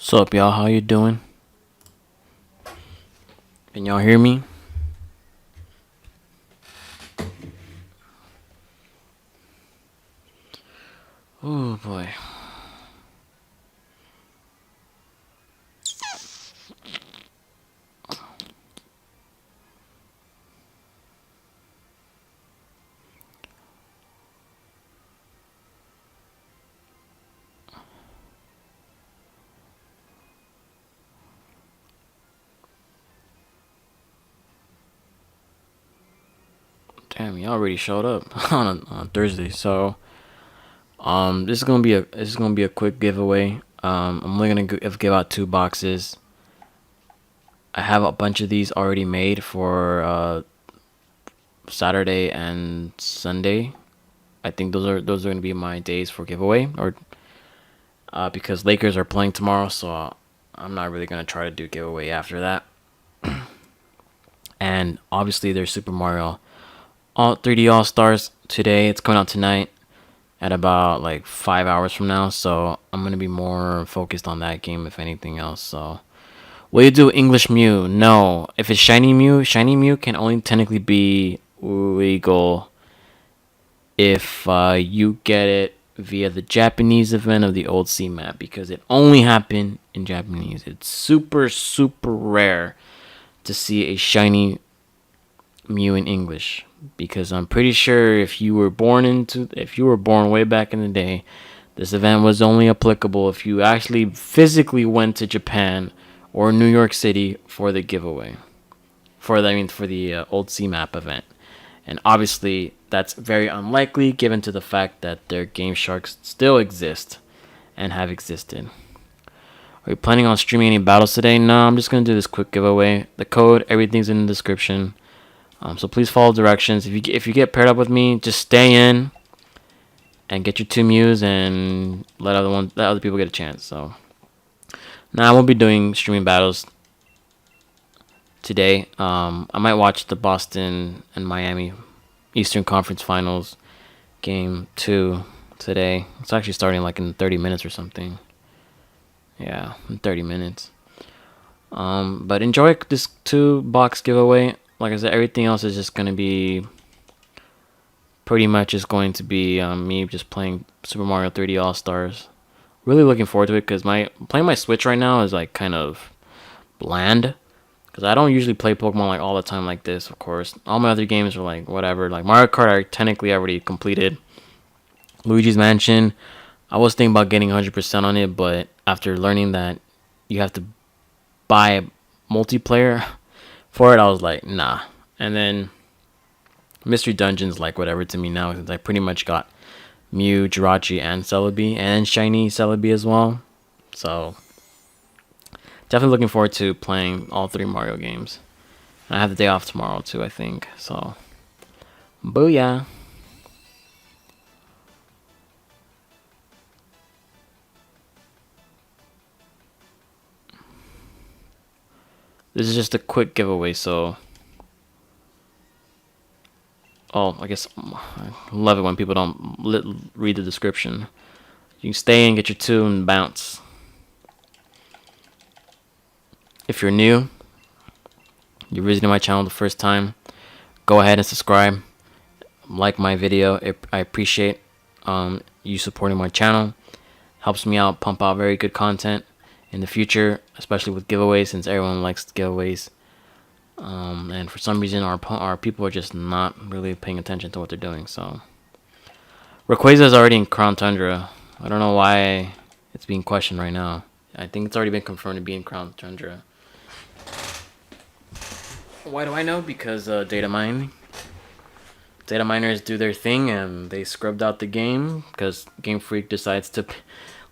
What's up, y'all? How you doing? Can y'all hear me? Oh boy. Damn, y'all already showed up on Thursday. So, this is gonna be a quick giveaway. I'm only gonna give out 2 boxes. I have a bunch of these already made for Saturday and Sunday. I think those are gonna be my days for giveaway, or because Lakers are playing tomorrow, so I'm not really gonna try to do giveaway after that. And obviously, there's Super Mario all 3D All Stars today. It's coming out tonight at about like 5 hours from now. So I'm gonna be more focused on that game if anything else. So will you do English Mew? No. If it's Shiny Mew can only technically be legal if you get it via the Japanese event of the old C map, because it only happened in Japanese. It's super rare to see a shiny Mew in English, because I'm pretty sure if you were born way back in the day, this event was only applicable if you actually physically went to Japan or New York City for the giveaway, for the old C map event. And obviously that's very unlikely given to the fact that their Game Sharks still exist and have existed. Are you planning on streaming any battles today? No, I'm just gonna do this quick giveaway. The code, everything's in the description. So please follow directions. If you get paired up with me, just stay in and get your 2 Mews and let other people get a chance. So now I won't be doing streaming battles today. I might watch the Boston and Miami Eastern Conference Finals game 2 today. It's actually starting like in 30 minutes or something. Yeah, in 30 minutes. But enjoy this 2 box giveaway. Like I said, everything else is just going to be pretty much just going to be me just playing Super Mario 3D All Stars. Really looking forward to it, because playing my Switch right now is like kind of bland, because I don't usually play Pokemon like all the time like this. Of course, all my other games are like whatever. Like Mario Kart, I technically already completed. Luigi's Mansion, I was thinking about getting 100% on it, but after learning that you have to buy multiplayer for it, I was like, nah. And then Mystery Dungeon's like whatever to me now, since I pretty much got Mew, Jirachi, and Celebi, and Shiny Celebi as well. So definitely looking forward to playing all 3 Mario games. And I have the day off tomorrow too, I think. So booyah. This is just a quick giveaway, so I guess I love it when people don't read the description. You can stay and get your 2 and bounce. If you're new, you're visiting my channel the first time, go ahead and subscribe, like my video. I appreciate you supporting my channel. Helps me out, pump out very good content in the future, especially with giveaways, since everyone likes giveaways. And for some reason, our people are just not really paying attention to what they're doing. So Rayquaza is already in Crown Tundra. I don't know why it's being questioned right now. I think it's already been confirmed to be in Crown Tundra. Why do I know? Because data mining. Data miners do their thing, and they scrubbed out the game because Game Freak decides to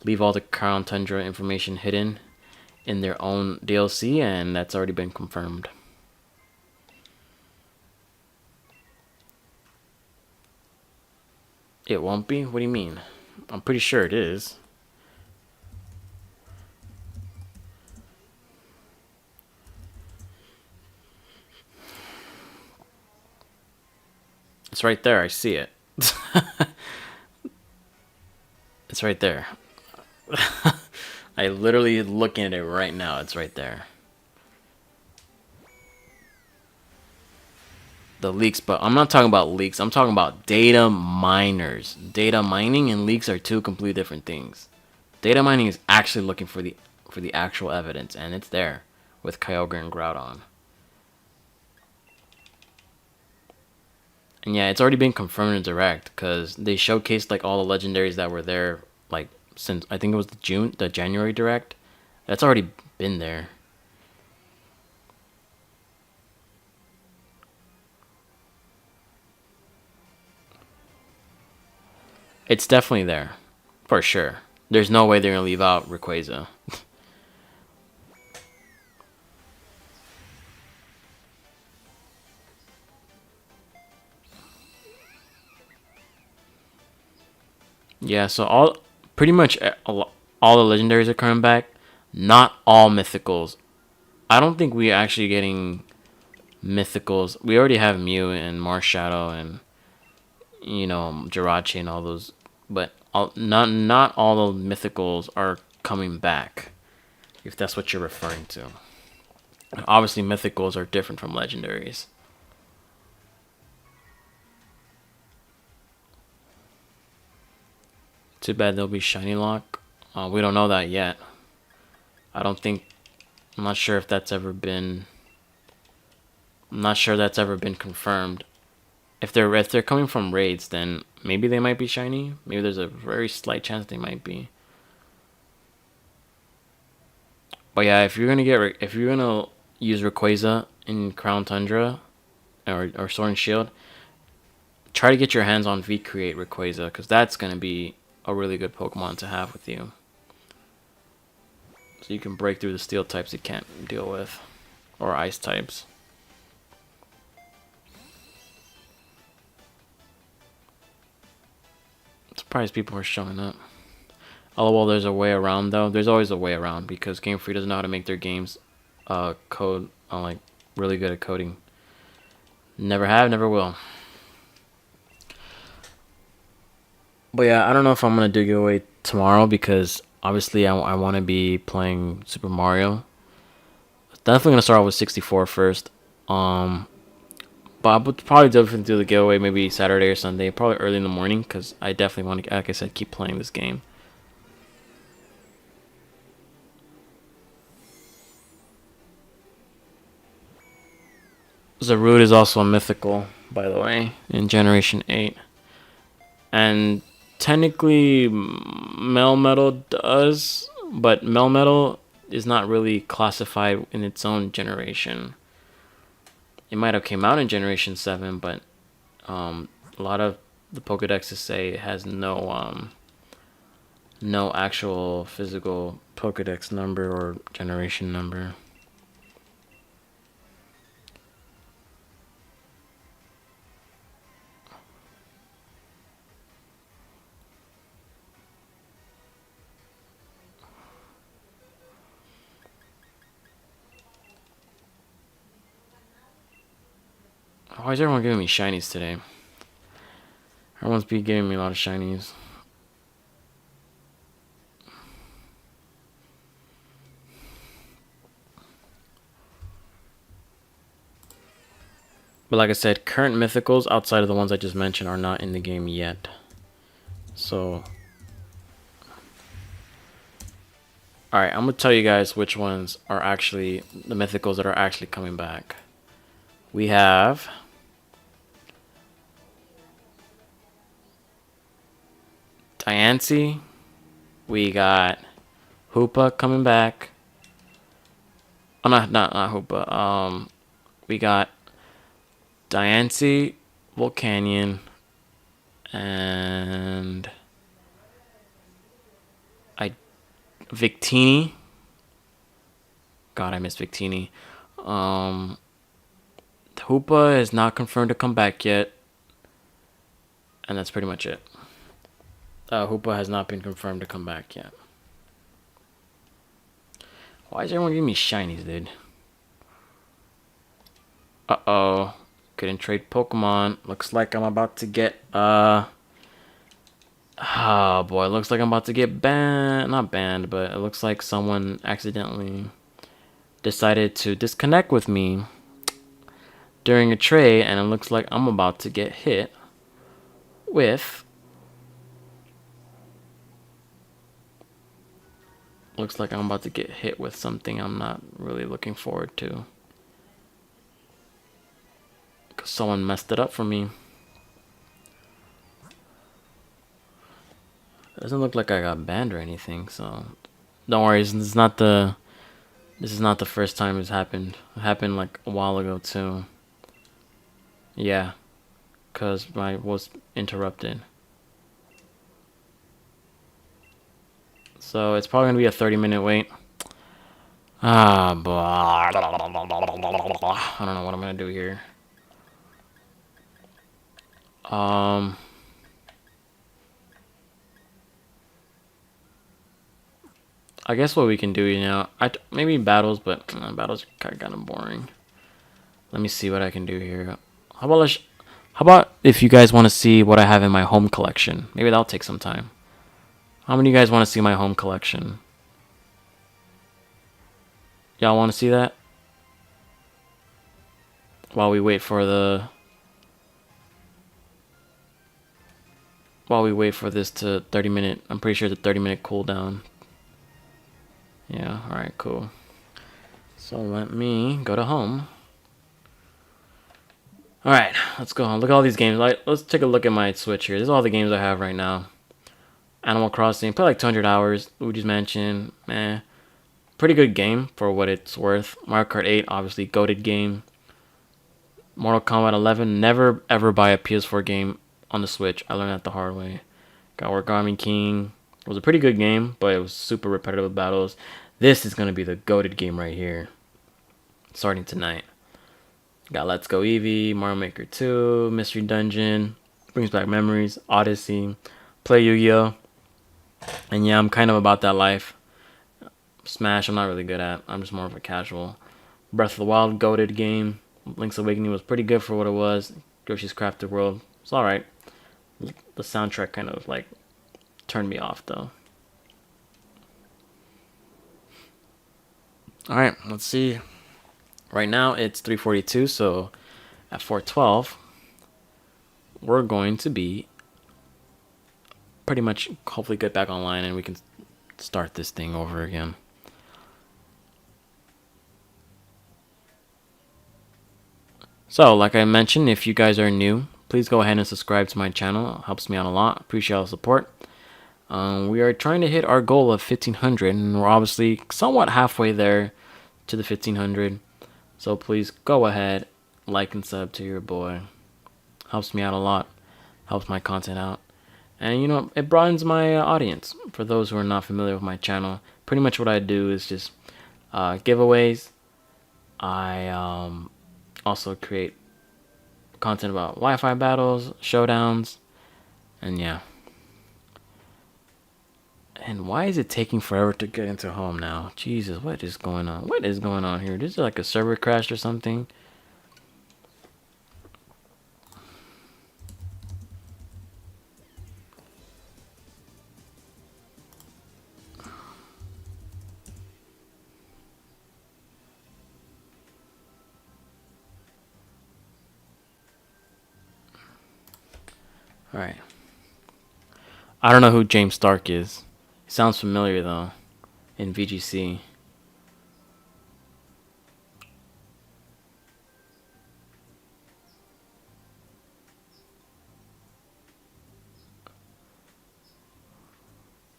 leave all the Crown Tundra information hidden in their own DLC, and that's already been confirmed. It won't be? What do you mean? I'm pretty sure it is. It's right there. I see it. It's right there. I literally looking at it right now. It's right there. The leaks, but I'm not talking about leaks. I'm talking about data miners. Data mining and leaks are two completely different things. Data mining is actually looking for the actual evidence, and it's there with Kyogre and Groudon. And yeah, it's already been confirmed in Direct because they showcased like all the legendaries that were there like since I think it was the January Direct. That's already been there. It's definitely there, for sure. There's no way they're gonna leave out Rayquaza. Yeah, so pretty much all the legendaries are coming back. Not all mythicals. I don't think we're actually getting mythicals. We already have Mew and Marshadow and Jirachi and all those, but not all the mythicals are coming back. If that's what you're referring to. Obviously, mythicals are different from legendaries. Too bad there'll be shiny lock. We don't know that yet. I don't think. I'm not sure if that's ever been. I'm not sure that's ever been confirmed. If they're coming from raids, then maybe they might be shiny. Maybe there's a very slight chance they might be. But yeah, if you're gonna use Rayquaza in Crown Tundra or Sword and Shield, try to get your hands on V-Create Rayquaza because that's gonna be a really good Pokemon to have with you. So you can break through the steel types it can't deal with, or ice types. I'm surprised people are showing up. Oh well, there's a way around though. There's always a way around because Game Freak doesn't know how to make their games code like really good at coding. Never have, never will. But yeah, I don't know if I'm gonna do a giveaway tomorrow because obviously I want to be playing Super Mario. Definitely gonna start off with 64 first. But I would probably definitely do the giveaway maybe Saturday or Sunday, probably early in the morning because I definitely want to, like I said, keep playing this game. Zarude is also a mythical, by the way, in Generation 8. And technically, Melmetal does, but Melmetal is not really classified in its own generation. It might have came out in Generation 7, but a lot of the Pokedexes say it has no actual physical Pokedex number or generation number. Why is everyone giving me shinies today? Everyone's been giving me a lot of shinies. But like I said, current mythicals outside of the ones I just mentioned are not in the game yet. So, alright, I'm going to tell you guys which ones are actually the mythicals that are actually coming back. We have Diancie. We got Hoopa coming back. Oh, not Hoopa. We got Diancie, Volcanion, and Victini. God, I miss Victini. Hoopa is not confirmed to come back yet, and that's pretty much it. Hoopa has not been confirmed to come back yet. Why is everyone giving me shinies, dude? Uh-oh. Couldn't trade Pokemon. Looks like I'm about to get, Oh boy, it looks like I'm about to get banned. Not banned, but it looks like someone accidentally decided to disconnect with me during a trade, and it looks like I'm about to get hit with. Looks like I'm about to get hit with something I'm not really looking forward to. Because someone messed it up for me. It doesn't look like I got banned or anything, so don't worry. This is not the first time it's happened. It happened like a while ago too. Yeah, because I was interrupted. So it's probably gonna be a 30-minute wait. Ah, blah. I don't know what I'm gonna do here. Um, I guess what we can do, maybe battles, but battles are kind of boring. Let me see what I can do here. How about if you guys want to see what I have in my home collection? Maybe that'll take some time. How many of you guys want to see my home collection? Y'all want to see that? While we wait for this to 30-minute. I'm pretty sure it's a 30-minute cooldown. Yeah, alright, cool. So let me go to home. Alright, let's go home. Look at all these games. Let's take a look at my Switch here. This is all the games I have right now. Animal Crossing, play like 200 hours. Luigi's Mansion, pretty good game for what it's worth. Mario Kart 8, obviously, goated game. Mortal Kombat 11, never ever buy a PS4 game on the Switch. I learned that the hard way. Got Origami King. It was a pretty good game, but it was super repetitive with battles. This is going to be the goated game right here. Starting tonight. Got Let's Go Eevee, Mario Maker 2, Mystery Dungeon, Brings Back Memories, Odyssey, Play Yu-Gi-Oh! And yeah, I'm kind of about that life. Smash, I'm not really good at. I'm just more of a casual. Breath of the Wild, goated game. Link's Awakening was pretty good for what it was. Yoshi's Crafted World, it's alright. The soundtrack kind of like turned me off though. Alright, let's see. Right now it's 3:42, so at 4:12 we're going to be pretty much hopefully get back online and we can start this thing over again. So, like I mentioned, if you guys are new, please go ahead and subscribe to my channel. It helps me out a lot. Appreciate all the support. We are trying to hit our goal of 1,500, and we're obviously somewhat halfway there to the 1,500. So please go ahead, like and sub to your boy. Helps me out a lot. Helps my content out. And it broadens my audience. For those who are not familiar with my channel, pretty much what I do is just giveaways. I also create content about Wi-Fi battles, showdowns, and yeah. And why is it taking forever to get into home now? Jesus, what is going on? What is going on here? This is like a server crash or something. Alright. I don't know who James Stark is. He sounds familiar though. In VGC.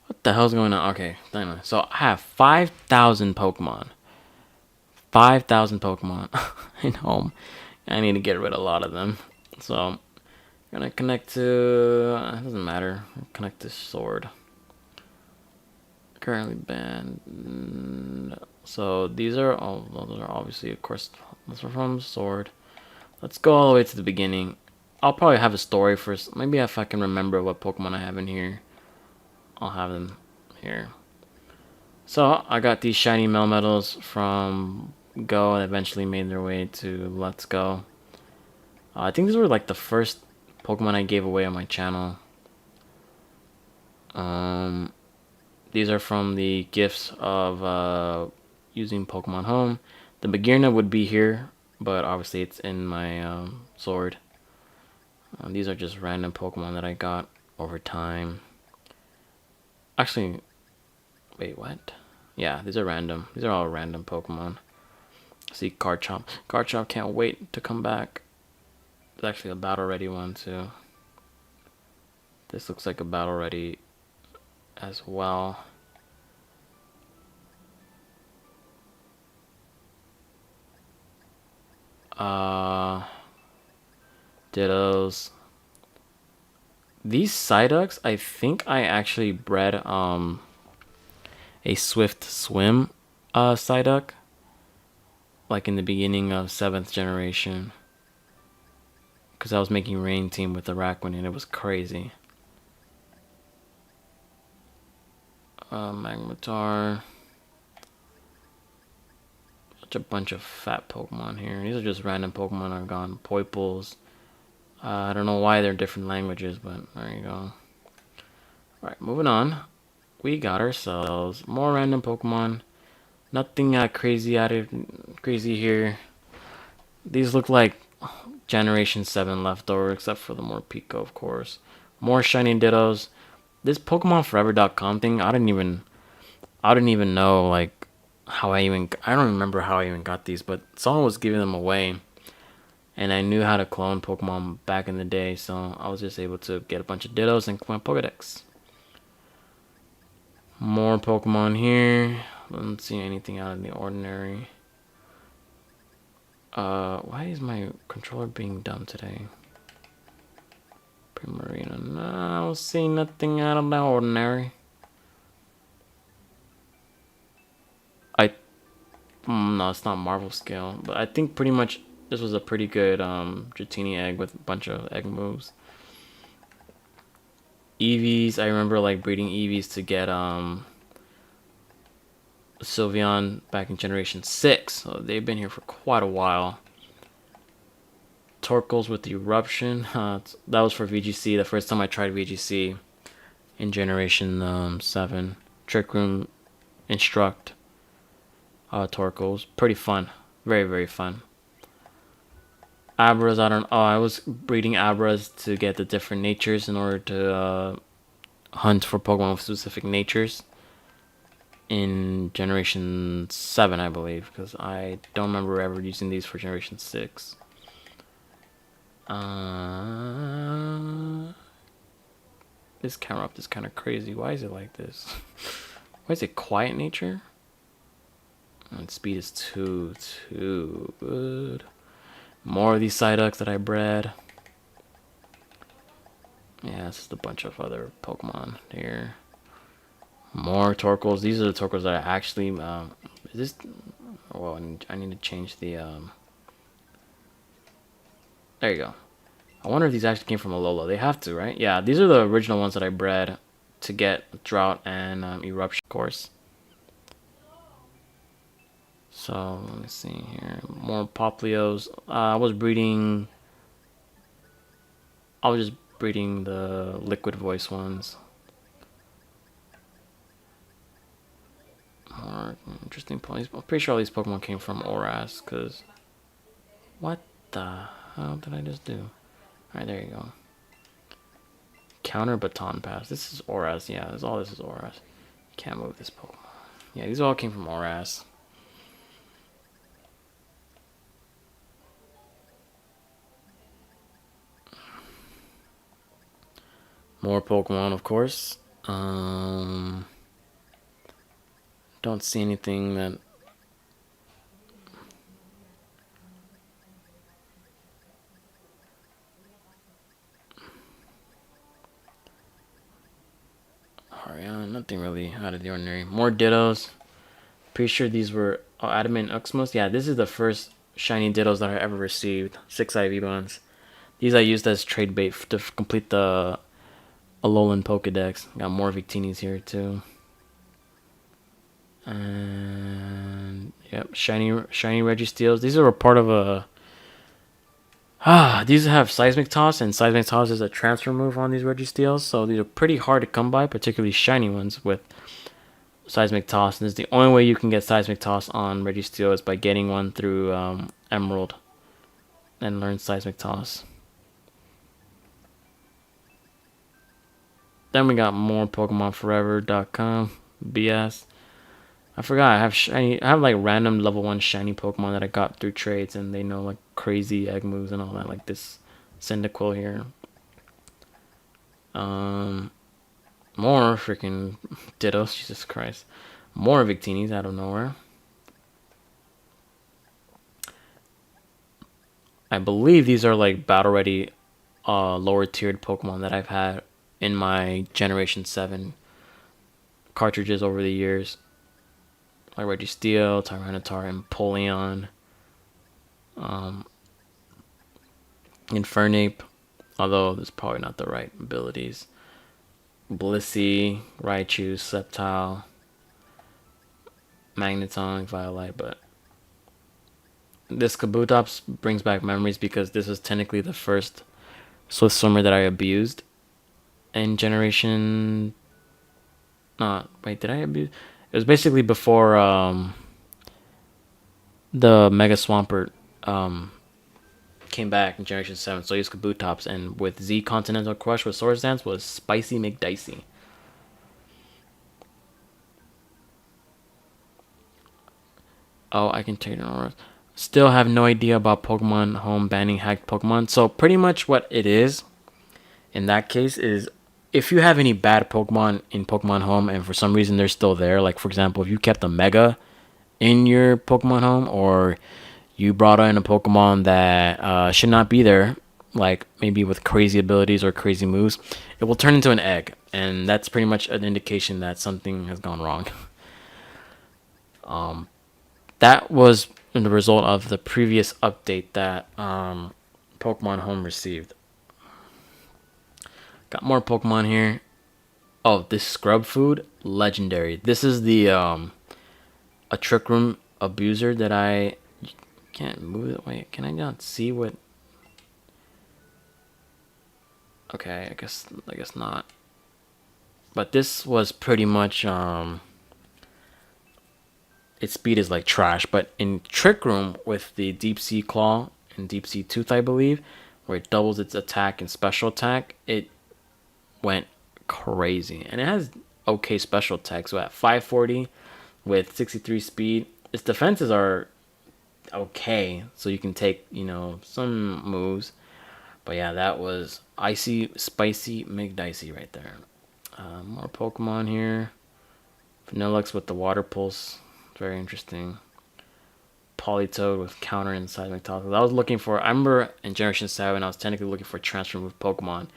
What the hell's going on? Okay, anyway. So I have 5,000 Pokemon. 5,000 Pokemon in home. I need to get rid of a lot of them. So I'm gonna connect to... it doesn't matter. Connect to Sword. Currently banned. So these are all... those are obviously, of course, those are from Sword. Let's go all the way to the beginning. I'll probably have a story first. Maybe if I can remember what Pokemon I have in here, I'll have them here. So I got these shiny Melmetals from Go and eventually made their way to Let's Go. I think these were like the first Pokemon I gave away on my channel. These are from the gifts of using Pokemon Home. The Beginner would be here, but obviously it's in my sword. These are just random Pokemon that I got over time. Actually, wait, what? Yeah, these are random. These are all random Pokemon. See, Garchomp. Garchomp can't wait to come back. It's actually a battle ready one too. This looks like a battle ready as well. Dittos. These Psyducks, I think I actually bred a Swift Swim Psyduck, like in the beginning of 7th generation, because I was making Rain Team with the Rakuen and it was crazy. Magnetar. Such a bunch of fat Pokemon here. These are just random Pokemon I've gone. Poiples. I don't know why they're different languages, but there you go. Alright, moving on. We got ourselves more random Pokemon. Nothing crazy here. These look like Generation 7 leftover, except for the Morpeko, of course. More shiny Dittos. This PokemonForever.com thing, I didn't even know like I don't remember how I even got these, but someone was giving them away. And I knew how to clone Pokemon back in the day, so I was just able to get a bunch of Dittos and clone Pokedex. More Pokemon here. I don't see anything out of the ordinary. Why is my controller being dumb today? Primarina. No, I don't see nothing out of the ordinary. No, it's not Marvel scale, but I think pretty much this was a pretty good Dratini egg with a bunch of egg moves. Eevees, I remember like breeding Eevees to get Sylveon back in Generation 6, so they've been here for quite a while. Torkoals with Eruption, that was for VGC, the first time I tried VGC in Generation 7. Trick Room, Instruct, Torkoals, pretty fun, very very fun. Abras, I was breeding Abras to get the different natures in order to hunt for Pokemon with specific natures in Generation 7, I believe, because I don't remember ever using these for Generation 6. This camera up is kind of crazy. Why is it like this? Why is it quiet nature? And speed is too good. More of these Psyducks that I bred. Yeah, it's just a bunch of other Pokemon here. More Torkoals. These are the Torkoals that I actually is this? Well, I need to change the there you go. I wonder if these actually came from Alola. They have to, right? Yeah, these are the original ones that I bred to get Drought and Eruption, of course. So let me see here. More Popplios. I was just breeding the Liquid Voice ones. More interesting ponies. I'm pretty sure all these Pokemon came from Oras, because what the hell did I just do? Alright, there you go. Counter Baton Pass. This is Oras. Yeah, this is Oras. Can't move this Pokemon. Yeah, these all came from Oras. More Pokemon, of course. Don't see anything that... nothing really out of the ordinary. More Dittos. Pretty sure these were Adamant Uxmos. Yeah, this is the first shiny Dittos that I ever received. 6 IV bonds. These I used as trade bait to complete the Alolan Pokedex. Got more Victinis here too. And yep, shiny Registeals. These are a part of a These have Seismic Toss, and Seismic Toss is a transfer move on these Registeels, so these are pretty hard to come by, particularly shiny ones with Seismic Toss. And this is the only way you can get Seismic Toss on Registeel is by getting one through Emerald and learn Seismic Toss. Then we got more PokemonForever.com BS. I forgot I have like random level 1 shiny Pokemon that I got through trades, and they know like crazy egg moves and all that, like this Cyndaquil here. More freaking Dittos, Jesus Christ. More Victinis out of nowhere. I believe these are like battle ready lower tiered Pokemon that I've had in my Generation 7 cartridges over the years. Like Registeel, Tyranitar, Empoleon, Infernape, although that's probably not the right abilities. Blissey, Raichu, Sceptile, Magneton, Violet, but this Kabutops brings back memories because this was technically the first Swift Swimmer that I abused in Generation... wait, did I abuse? It was basically before the Mega Swampert came back in Generation 7, so I used Kabutops, and with Z Continental Crush with Swords Dance was Spicy McDicey. Oh, I can take it over. Still have no idea about Pokemon Home banning hacked Pokemon. So pretty much what it is in that case is if you have any bad Pokemon in Pokemon Home and for some reason they're still there, like for example, if you kept a Mega in your Pokemon Home or you brought in a Pokemon that should not be there, like maybe with crazy abilities or crazy moves, it will turn into an egg. And that's pretty much an indication that something has gone wrong. That was the result of the previous update that Pokemon Home received. Got more Pokemon here. Oh, this Scrub Food, legendary. This is the a Trick Room Abuser that I can't move it. Wait, can I not see what? Okay, I guess not. But this was pretty much its speed is like trash, but in Trick Room with the Deep Sea Claw and Deep Sea Tooth, I believe, where it doubles its attack and special attack, it went crazy. And it has okay special attack, so at 540 with 63 speed, its defenses are okay, so you can take, some moves. But yeah, that was Icy Spicy McDicey right there. More Pokemon here. Vanillux with the Water Pulse. Very interesting. Politoed with counter and Seismic Toss. I was looking for, I remember in Generation 7, I was technically looking for transfer move Pokemon,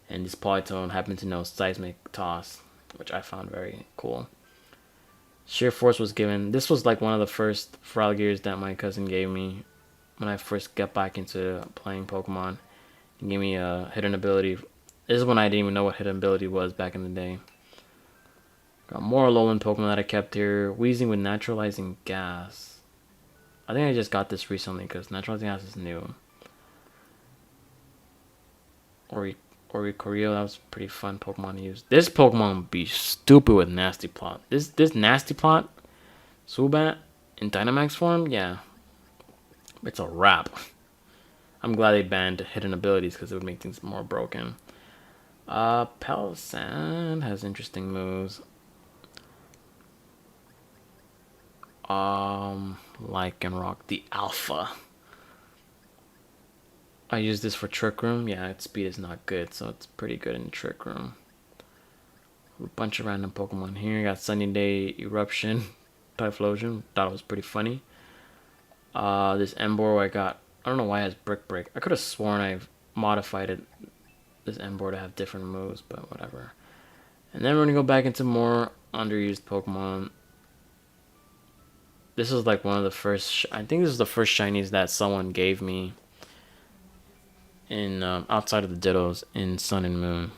and this Politoed happened to know Seismic Toss, which I found very cool. Sheer Force was given. This was like one of the first Froggears that my cousin gave me when I first got back into playing Pokemon. He gave me a hidden ability. This is when I didn't even know what hidden ability was back in the day. Got more Alolan Pokemon that I kept here. Wheezing with Naturalizing Gas. I think I just got this recently because Naturalizing Gas is new. Oricorio, that was a pretty fun Pokemon to use. This Pokemon would be stupid with Nasty Plot. This Nasty Plot, Zubat, in Dynamax form, yeah. It's a wrap. I'm glad they banned hidden abilities because it would make things more broken. Palisand has interesting moves. Lycanroc, the Alpha. I use this for Trick Room. Yeah, its speed is not good, so it's pretty good in Trick Room. A bunch of random Pokemon here. Got Sunny Day Eruption, Typhlosion. Thought it was pretty funny. This Emboar I don't know why it has Brick Break. I could have sworn I've modified it, this Emboar, to have different moves, but whatever. And then we're gonna go back into more underused Pokemon. This is like one of the first, I think this is the first shinies that someone gave me in outside of the Dittos in Sun and Moon.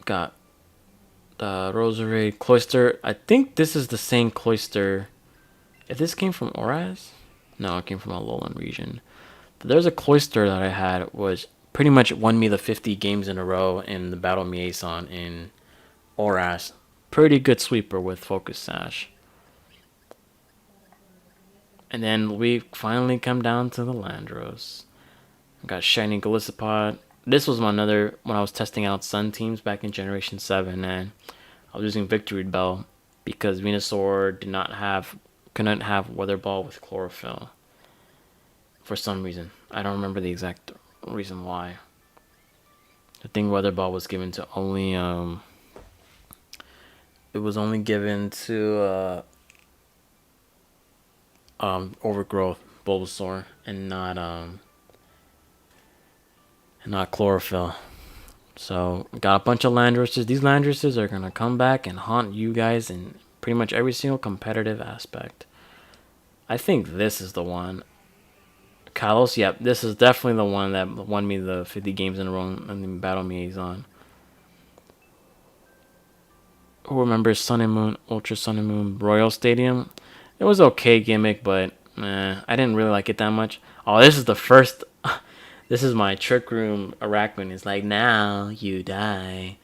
Got the Roserade, Cloyster. I think this is the same Cloyster If this came from Oras? No, it came from a lowland region. But there's a cloister that I had, which pretty much won me the 50 games in a row in the Battle Miason in Oras. Pretty good sweeper with Focus Sash. And then we finally come down to the Landros. Got Shiny Golisopod. This was another when I was testing out Sun teams back in Generation 7, and I was using Victory Bell because Venusaur couldn't have Weather Ball with Chlorophyll for some reason. I don't remember the exact reason why. I think Weather Ball was given to only it was only given to Overgrowth Bulbasaur and not Chlorophyll. So got a bunch of Landorses. These Landorses are gonna come back and haunt you guys in pretty much every single competitive aspect. I think this is the one. Kalos, yep, this is definitely the one that won me the 50 games in a row in the Battle Miason. Who remembers Sun and Moon, Ultra Sun and Moon Royal Stadium? It was okay gimmick, but I didn't really like it that much. Oh, this is the first. This is my Trick Room Arachne. It's like, now you die.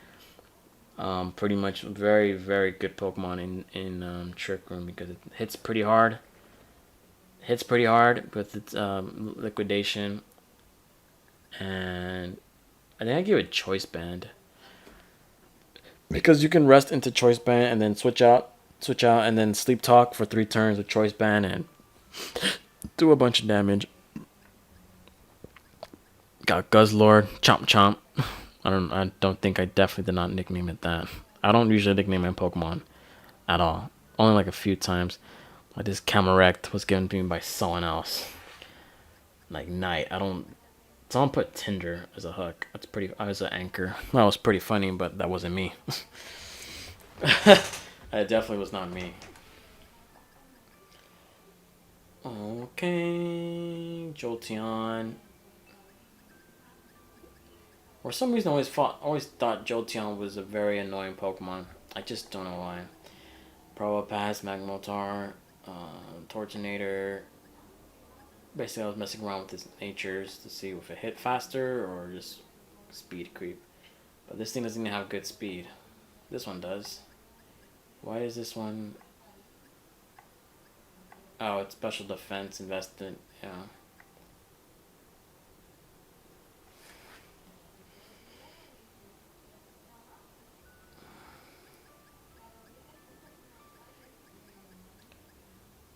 Pretty much very, very good Pokemon in Trick Room because it hits pretty hard. Hits pretty hard with its liquidation. And I think I give it Choice Band. Because you can rest into Choice Band and then switch out, and then Sleep Talk for 3 turns with Choice Band and do a bunch of damage. Got Guzzlord, Chomp Chomp. I don't think I definitely did not nickname it that. I don't usually nickname my Pokemon at all. Only like a few times. Like this Camarect was given to me by someone else. Like Knight. Someone put Tinder as a hook. That's pretty. As an anchor. That was pretty funny, but that wasn't me. It definitely was not me. Okay, Jolteon. For some reason, I always thought Jolteon was a very annoying Pokemon. I just don't know why. Probopass, Magnetar, Tortonator. Basically, I was messing around with its natures to see if it hit faster or just speed creep. But this thing doesn't even have good speed. This one does. Why is this one? Oh, it's special defense invested. Yeah.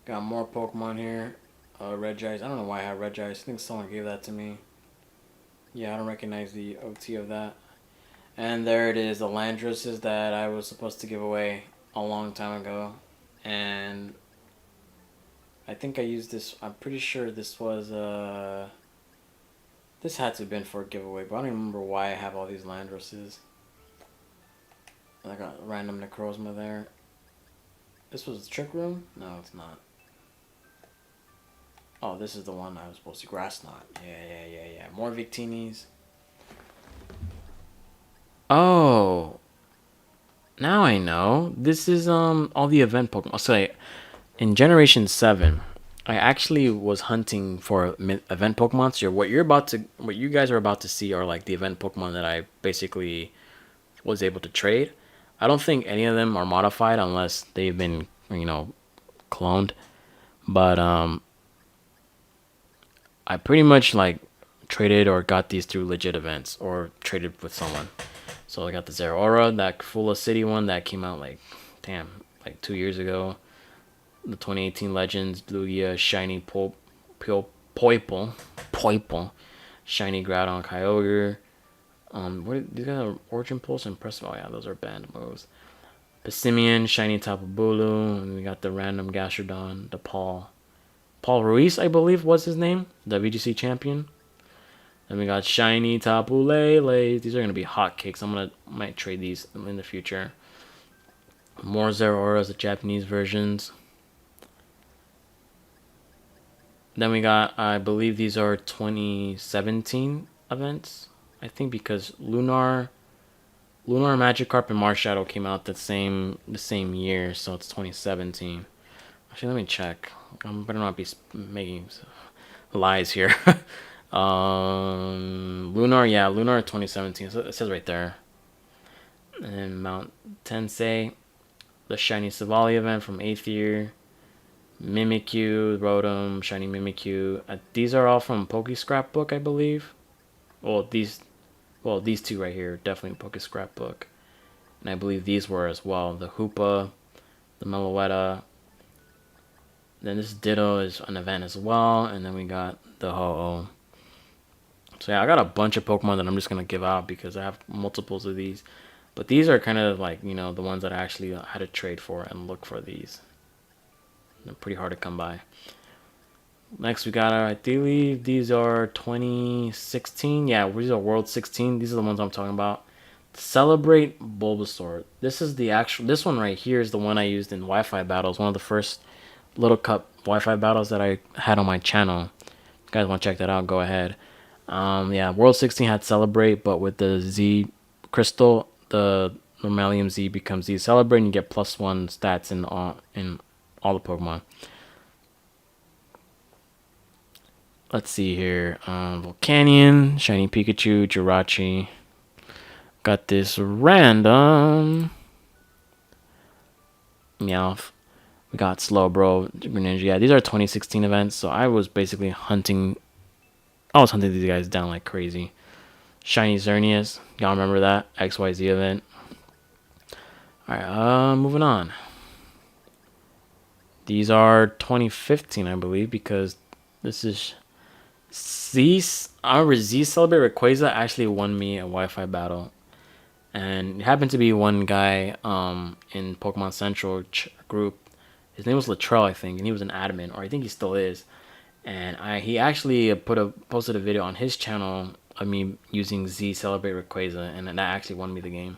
Got more Pokemon here. Regice. I don't know why I have Regice. I think someone gave that to me. Yeah, I don't recognize the OT of that. And there it is, the Landroses that I was supposed to give away a long time ago. And I think I used this. I'm pretty sure this was this had to have been for a giveaway, but I don't even remember why I have all these Landroses. I got random Necrozma there. This was Trick Room? No, it's not. Oh, this is the one I was supposed to. Grass Knot. Yeah. More Victinis. Oh. Now I know. This is all the event Pokemon. So in Generation 7, I actually was hunting for event Pokemon. So what you guys are about to see are like the event Pokemon that I basically was able to trade. I don't think any of them are modified unless they've been, cloned. But I pretty much like traded or got these through legit events or traded with someone. So I got the Zeraora, that Full City one that came out like 2 years ago. The 2018 Legends, Lugia, Shiny Poiple, Shiny Groudon, Kyogre. These guys are Origin Pulse and Press. Oh yeah, those are banned moves. Passimian, Shiny Tapu Bulu, and we got the random Gastrodon, the Paul Ruiz, I believe was his name, the VGC champion. Then we got Shiny Tapu Lele. These are gonna be hotcakes. Might trade these in the future. More Zeraoras, the Japanese versions. Then we got, I believe these are 2017 events. I think because Lunar Magikarp and Marshadow came out the same year, so it's 2017. Actually, let me check. I better not be making lies here. Lunar, yeah, Lunar 2017. So it says right there. And Mount Tensei, the Shiny Savali event from 8th year. Mimikyu, Rotom, Shiny Mimikyu. These are all from Poke Scrapbook, I believe. Well, these two right here, definitely Poke Scrapbook. And I believe these were as well. The Hoopa, the Meloetta. Then this Ditto is an event as well. And then we got the Ho-Oh. So yeah, I got a bunch of Pokemon that I'm just going to give out because I have multiples of these. But these are kind of like, you know, the ones that I actually had to trade for and look for these. They're pretty hard to come by. Next, we got I believe these are 2016. Yeah, these are World 16. These are the ones I'm talking about. Celebrate Bulbasaur. This is the actual. This one right here is the one I used in Wi-Fi battles. One of the first Little Cup Wi-Fi battles that I had on my channel. If you guys want to check that out, go ahead. Yeah, World 16 had Celebrate, but with the Z Crystal, the Normalium Z becomes Z Celebrate, and you get +1 stats in all the Pokemon. Let's see here. Volcanion, Shiny Pikachu, Jirachi. Got this random Meowth. We got Slowbro, Greninja. Yeah, these are 2016 events, so I was basically hunting. I was hunting these guys down like crazy. Shiny Xerneas. Y'all remember that XYZ event? Alright, moving on. These are 2015, I believe, because this is our Z Celebrate Rayquaza actually won me a Wi-Fi battle, and it happened to be one guy in Pokemon Central group. His name was Latrell, I think, and he was an admin, or I think he still is. And he actually posted a video on his channel of me using Z Celebrate Rayquaza, and that actually won me the game.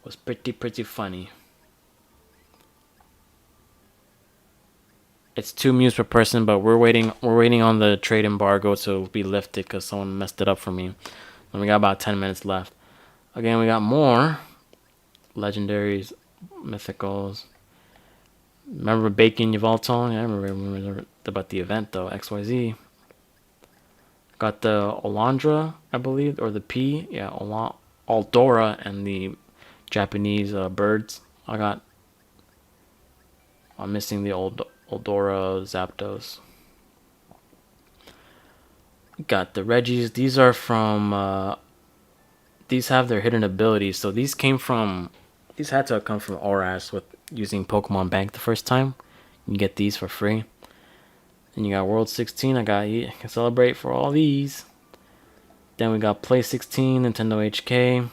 It was pretty funny. It's 2 Mews per person, but we're waiting on the trade embargo to be lifted because someone messed it up for me. And we got about 10 minutes left. Again, we got more legendaries, mythicals. Remember Bacon Yveltal? Yeah, I remember about the event though. XYZ. Got the Olandra, I believe, or the P. Yeah, Aldora and the Japanese birds. I'm missing the Oldora Zapdos. Got the Reggies. These are from. These have their hidden abilities. So these had to have come from Oras with using Pokemon Bank the first time. You get these for free. Then you got World 16. You can celebrate for all these. Then we got Play 16, Nintendo HK,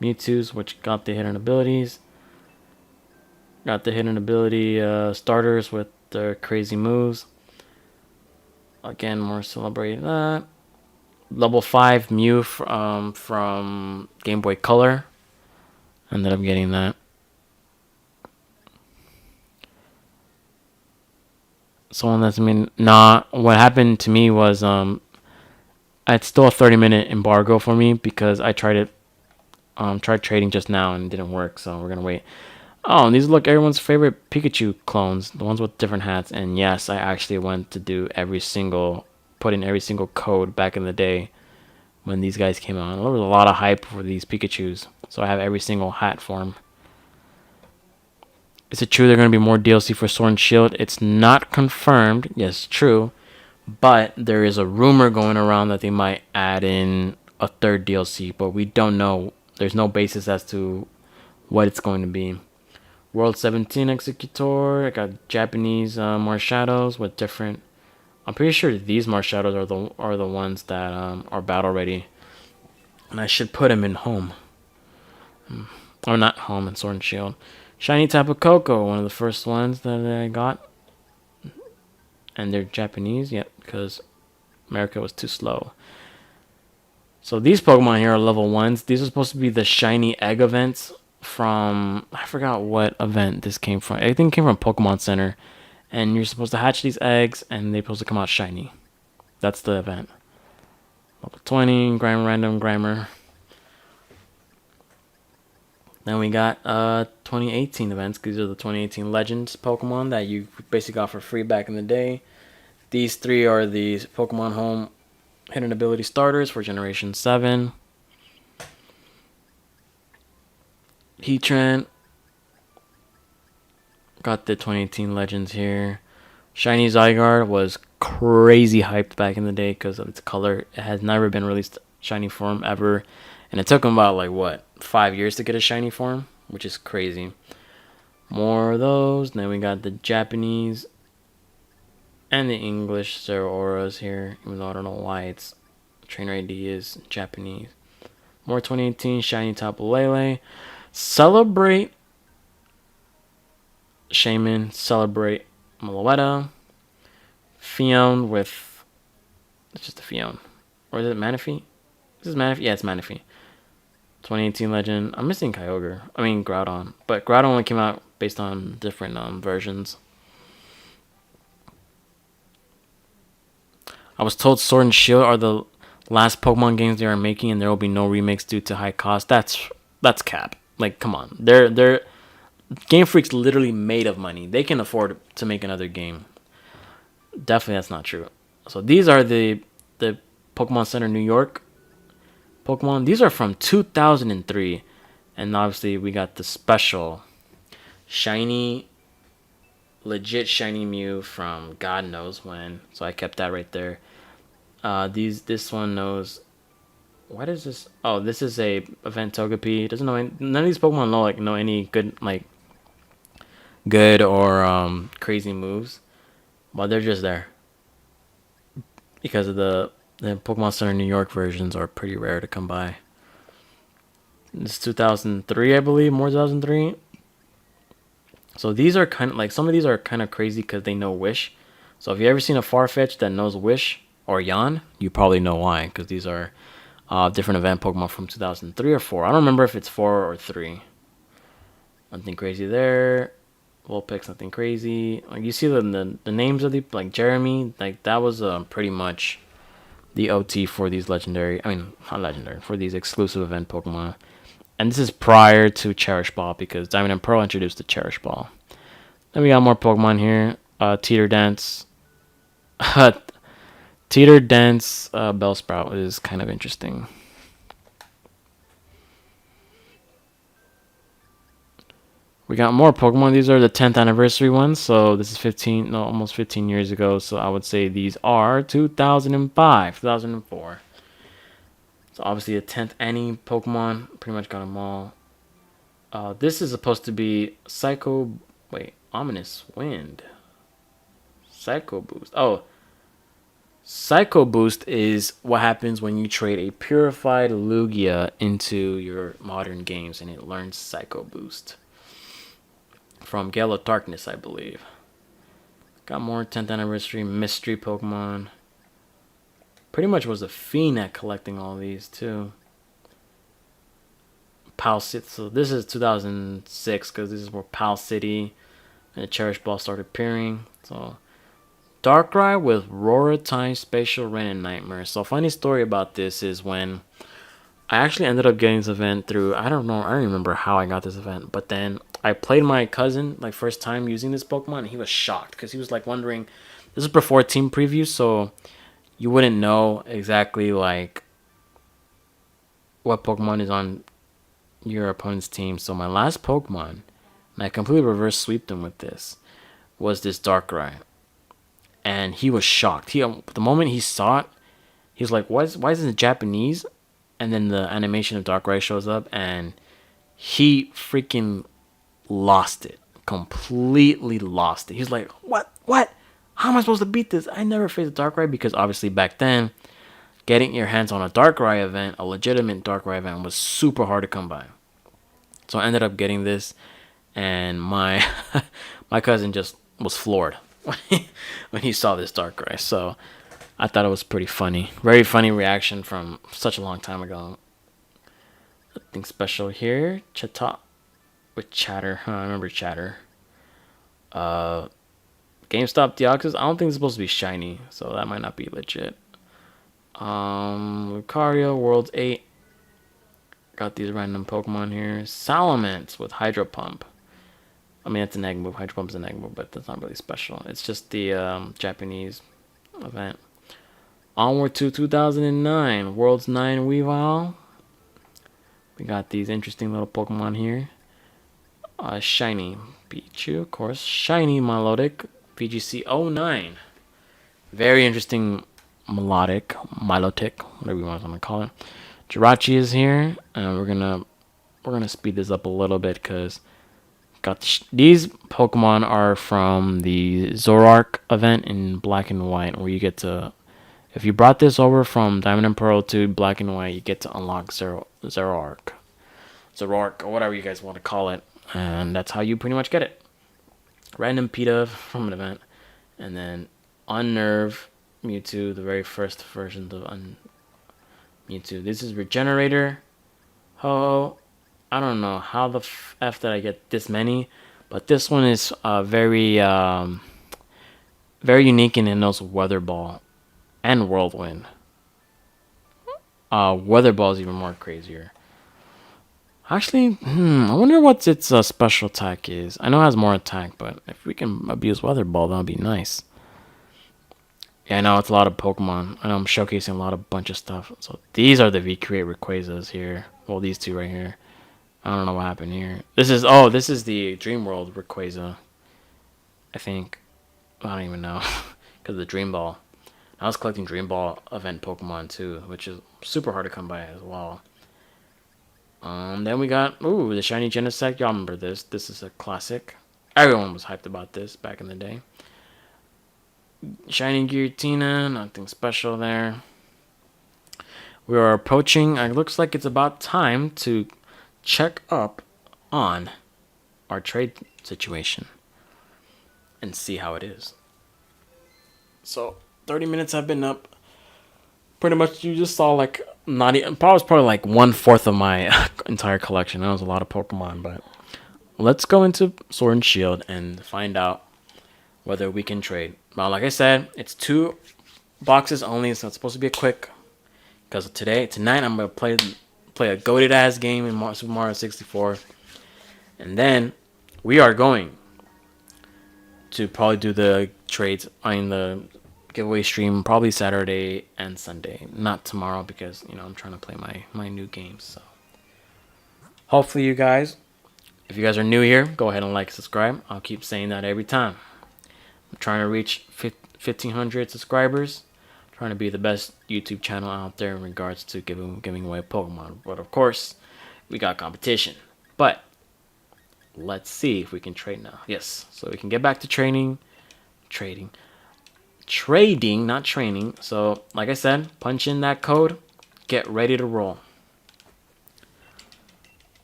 Mewtwo's, which got the hidden abilities. Got the hidden ability starters with their crazy moves. Again, more celebrating that. Level 5 Mew from Game Boy Color. Ended up getting that. Someone that's what happened to me was it's still a 30-minute embargo for me because I tried trading just now and it didn't work, so we're gonna wait. Oh, and these look everyone's favorite Pikachu clones, the ones with different hats. And yes, I actually went to put in every single code back in the day when these guys came out. There was a lot of hype for these Pikachus, so I have every single hat for them. Is it true they're going to be more DLC for Sword and Shield? It's not confirmed. Yes, true. But there is a rumor going around that they might add in a third DLC, but we don't know. There's no basis as to what it's going to be. World 17 Executor. I got Japanese Marshadows with different. I'm pretty sure these Marshadows are the ones that are battle ready, and I should put them in home. Or not home in Sword and Shield. Shiny Tapu Koko, one of the first ones that I got, and they're Japanese. Yep, because America was too slow. So these Pokemon here are level 1s. These are supposed to be the shiny egg events from, I forgot what event this came from. I think it came from Pokemon Center. And you're supposed to hatch these eggs and they're supposed to come out shiny. That's the event. Level 20, Random Grammar. Then we got 2018 events. These are the 2018 Legends Pokemon that you basically got for free back in the day. These three are the Pokemon Home Hidden Ability starters for Generation 7. Heatran. Got the 2018 Legends here. Shiny Zygarde was crazy hyped back in the day because of its color. It has never been released shiny form ever. And it took them about, like, what, 5 years to get a shiny form? Which is crazy. More of those. Then we got the Japanese and the English Zero Auras here. Even though I don't know why its trainer ID is Japanese. More 2018 Shiny Tapu Lele. Celebrate Shaman. Celebrate Meloetta. Fion with... It's just a Fion. Or is it Manaphy? This is Manaphy? Yeah, it's Manaphy. 2018 Legend. I'm missing Kyogre. I mean, Groudon. But Groudon only came out based on different versions. I was told Sword and Shield are the last Pokemon games they are making, and there will be no remakes due to high cost. That's cap. Like, come on. They're Game Freak's literally made of money. They can afford to make another game. Definitely, that's not true. So these are the Pokemon Center New York Pokemon. These are from 2003, and obviously we got the special shiny, legit shiny Mew from God knows when. So I kept that right there. This one knows. What is this? Oh, this is a event Togepi. Doesn't know none of these Pokemon know any good or crazy moves, but they're just there because of the Pokemon Center New York versions are pretty rare to come by. It's 2003, I believe, more 2003. So these are kind of like, some of these are kind of crazy because they know Wish. So if you ever seen a Farfetch that knows Wish or Yan, you probably know why, because these are different event Pokemon from 2003 or 4. I don't remember if it's 4 or 3. Nothing crazy there. Vulpix, nothing crazy. Like, you see the names of the, like, Jeremy, like, that was pretty much the OT for these legendary, I mean, not legendary, for these exclusive event Pokemon. And this is prior to Cherish Ball, because Diamond and Pearl introduced the Cherish Ball. Then we got more Pokemon here. Teeter Dance. Teeter Dance Bellsprout is kind of interesting. We got more Pokemon. These are the 10th anniversary ones. So this is almost 15 years ago. So I would say these are 2005, 2004. So obviously the 10th Annie Pokemon. Pretty much got them all. This is supposed to be Ominous Wind. Psycho Boost. Oh. Psycho Boost is what happens when you trade a purified Lugia into your modern games, and it learns Psycho Boost. From Gale of Darkness, I believe. Got more 10th anniversary mystery Pokemon. Pretty much was a fiend at collecting all these too. Pal City. So this is 2006 because this is where Pal City and the Cherish Ball started appearing. So Darkrai with Roratime, Spatial Rain, and Nightmare. So funny story about this is when I actually ended up getting this event through, I don't remember how I got this event, but then I played my cousin, like, first time using this Pokemon, and he was shocked because he was like wondering, this is before team preview, so you wouldn't know exactly like what Pokemon is on your opponent's team. So my last Pokemon, and I completely reverse sweeped him with this, was this Darkrai. And he was shocked. The moment he saw it, he was like, why is it Japanese? And then the animation of Darkrai shows up, and he freaking lost it. Completely lost it. He's like, what? How am I supposed to beat this? I never faced a Darkrai, because obviously back then, getting your hands on a Darkrai event, a legitimate Darkrai event, was super hard to come by. So I ended up getting this, and my my cousin just was floored when he saw this Darkrai. So I thought it was pretty funny. Very funny reaction from such a long time ago. Nothing special here. Chata with Chatter. I remember Chatter. GameStop Deoxys. I don't think it's supposed to be shiny, so that might not be legit. Lucario, Worlds 8. Got these random Pokemon here. Salamence with Hydro Pump. I mean, it's an egg move. Hydro Pump's an egg move, but that's not really special. It's just the Japanese event. Onward to 2009. World's 9 Weavile. We got these interesting little Pokemon here. Shiny Pichu, of course. Shiny Milotic. VGC 09. Very interesting Milotic, whatever you want to call it. Jirachi is here, and we're gonna speed this up a little bit because these Pokemon are from the Zoroark event in Black and White, where you get to, if you brought this over from Diamond and Pearl to Black and White, you get to unlock Zoroark, or whatever you guys want to call it, and that's how you pretty much get it. Random PETA from an event, and then Unnerve Mewtwo, the very first version of Mewtwo. This is Regenerator. Ho, I don't know how the F did I get this many, but this one is very unique, and it knows Weather Ball and Whirlwind. Weather Ball is even more crazier. Actually, I wonder what its special attack is. I know it has more attack, but if we can abuse Weather Ball, that would be nice. Yeah, I know it's a lot of Pokemon. I know I'm showcasing a bunch of stuff. So these are the V-Create Rayquazas here. Well, these two right here. I don't know what happened here. This is the Dream World Rayquaza. I think. I don't even know. Because of the Dream Ball. I was collecting Dream Ball event Pokemon too, which is super hard to come by as well. Then we got, the Shiny Genesect. Y'all remember this. This is a classic. Everyone was hyped about this back in the day. Shiny Giratina, nothing special there. We are approaching, it looks like it's about time to check up on our trade situation and see how it is. So 30 minutes have been up. Pretty much you just saw like probably like 1/4 of my entire collection. That was a lot of Pokemon, but let's go into Sword and Shield and find out whether we can trade. Well, like I said, it's 2 boxes only, so it's supposed to be a quick. Because tonight, I'm gonna play a goated ass game in Super Mario 64, and then we are going to probably do the trades on the giveaway stream probably Saturday and Sunday, not tomorrow because I'm trying to play my new games. So hopefully you guys, if you guys are new here, go ahead and like, subscribe. I'll keep saying that every time. I'm trying to reach 1,500 subscribers. I'm trying to be the best YouTube channel out there in regards to giving away Pokemon. But of course, we got competition. But let's see if we can trade now. Yes, so we can get back to trading, not training. So like I said, punch in that code, get ready to roll.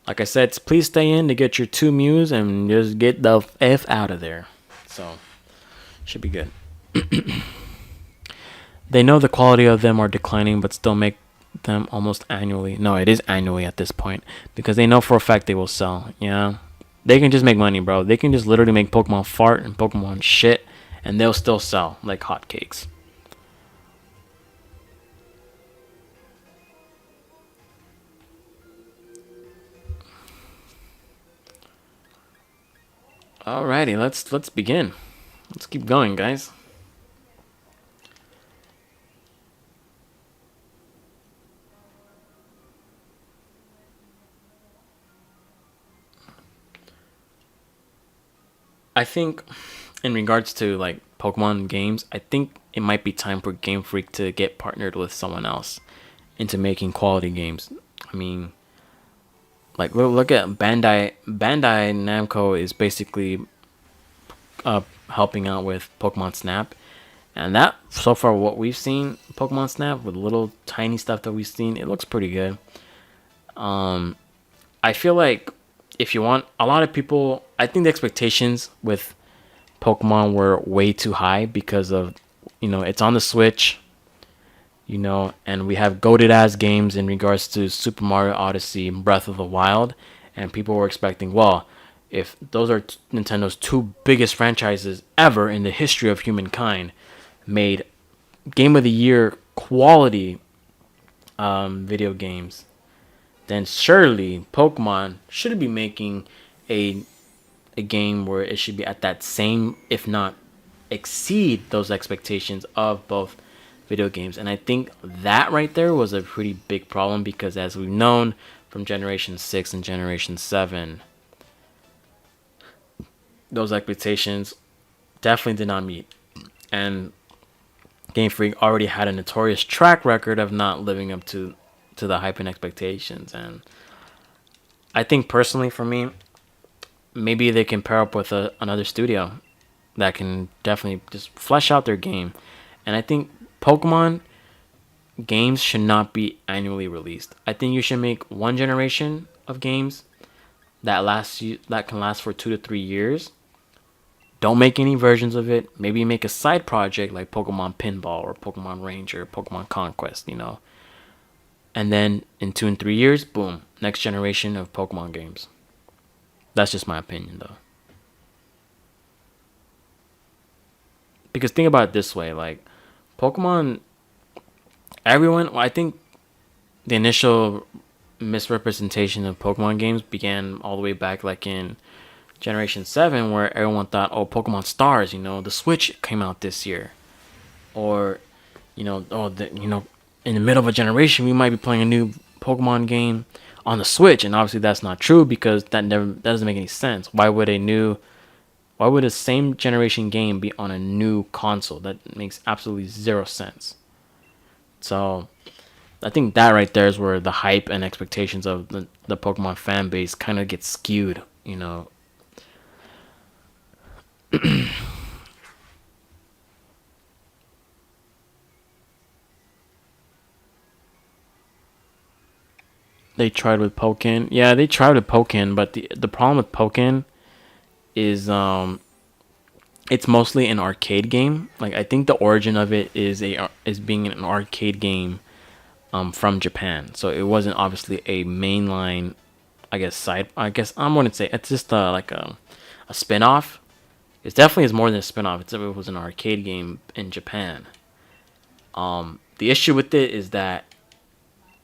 Like I said, please stay in to get your 2 Mews and just get the F out of there. So should be good. They know the quality of them are declining, but still make them almost annually. No, it is annually at this point, because they know for a fact they will sell. Yeah, they can just make money, bro. They can just literally make Pokemon fart and Pokemon shit, and they'll still sell like hotcakes. Alrighty, let's begin. Let's keep going, guys. I think in regards to like Pokemon games, I think it might be time for Game Freak to get partnered with someone else into making quality games. I mean, like look at Bandai Namco is basically helping out with Pokemon Snap, and that so far what we've seen Pokemon Snap with little tiny stuff that we've seen, it looks pretty good. I feel like if you want, a lot of people, I think the expectations with Pokemon were way too high because of, it's on the Switch, and we have goated ass games in regards to Super Mario Odyssey and Breath of the Wild, and people were expecting, well, if those are Nintendo's 2 biggest franchises ever in the history of humankind, made Game of the Year quality video games, then surely Pokemon should be making a a game where it should be at that same, if not exceed those expectations of both video games. And I think that right there was a pretty big problem because, as we've known from Generation 6 and Generation 7, those expectations definitely did not meet. And Game Freak already had a notorious track record of not living up to the hype and expectations. And I think personally for me, maybe they can pair up with another studio that can definitely just flesh out their game. And I think Pokemon games should not be annually released. I think you should make one generation of games that can last for 2 to 3 years. Don't make any versions of it. Maybe make a side project like Pokemon Pinball or Pokemon Ranger, Pokemon Conquest, And then in 2 and 3 years, boom, next generation of Pokemon games. That's just my opinion, though. Because think about it this way, like Pokemon, I think the initial misrepresentation of Pokemon games began all the way back like in Generation 7, where everyone thought, oh, Pokemon Stars, the Switch came out this year. Or, in the middle of a generation, we might be playing a new Pokemon game on the Switch. And obviously that's not true because that doesn't make any sense. Why would a same generation game be on a new console? That makes absolutely zero sense. So I think that right there is where the hype and expectations of the Pokemon fan base kind of get skewed, They tried with Pokken. Yeah, they tried with Pokken, but the problem with Pokken is it's mostly an arcade game. Like I think the origin of it is being an arcade game from Japan. So it wasn't obviously a mainline, I guess I wouldn't say it's just like a spin-off. It definitely is more than a spin-off. It was an arcade game in Japan. The issue with it is that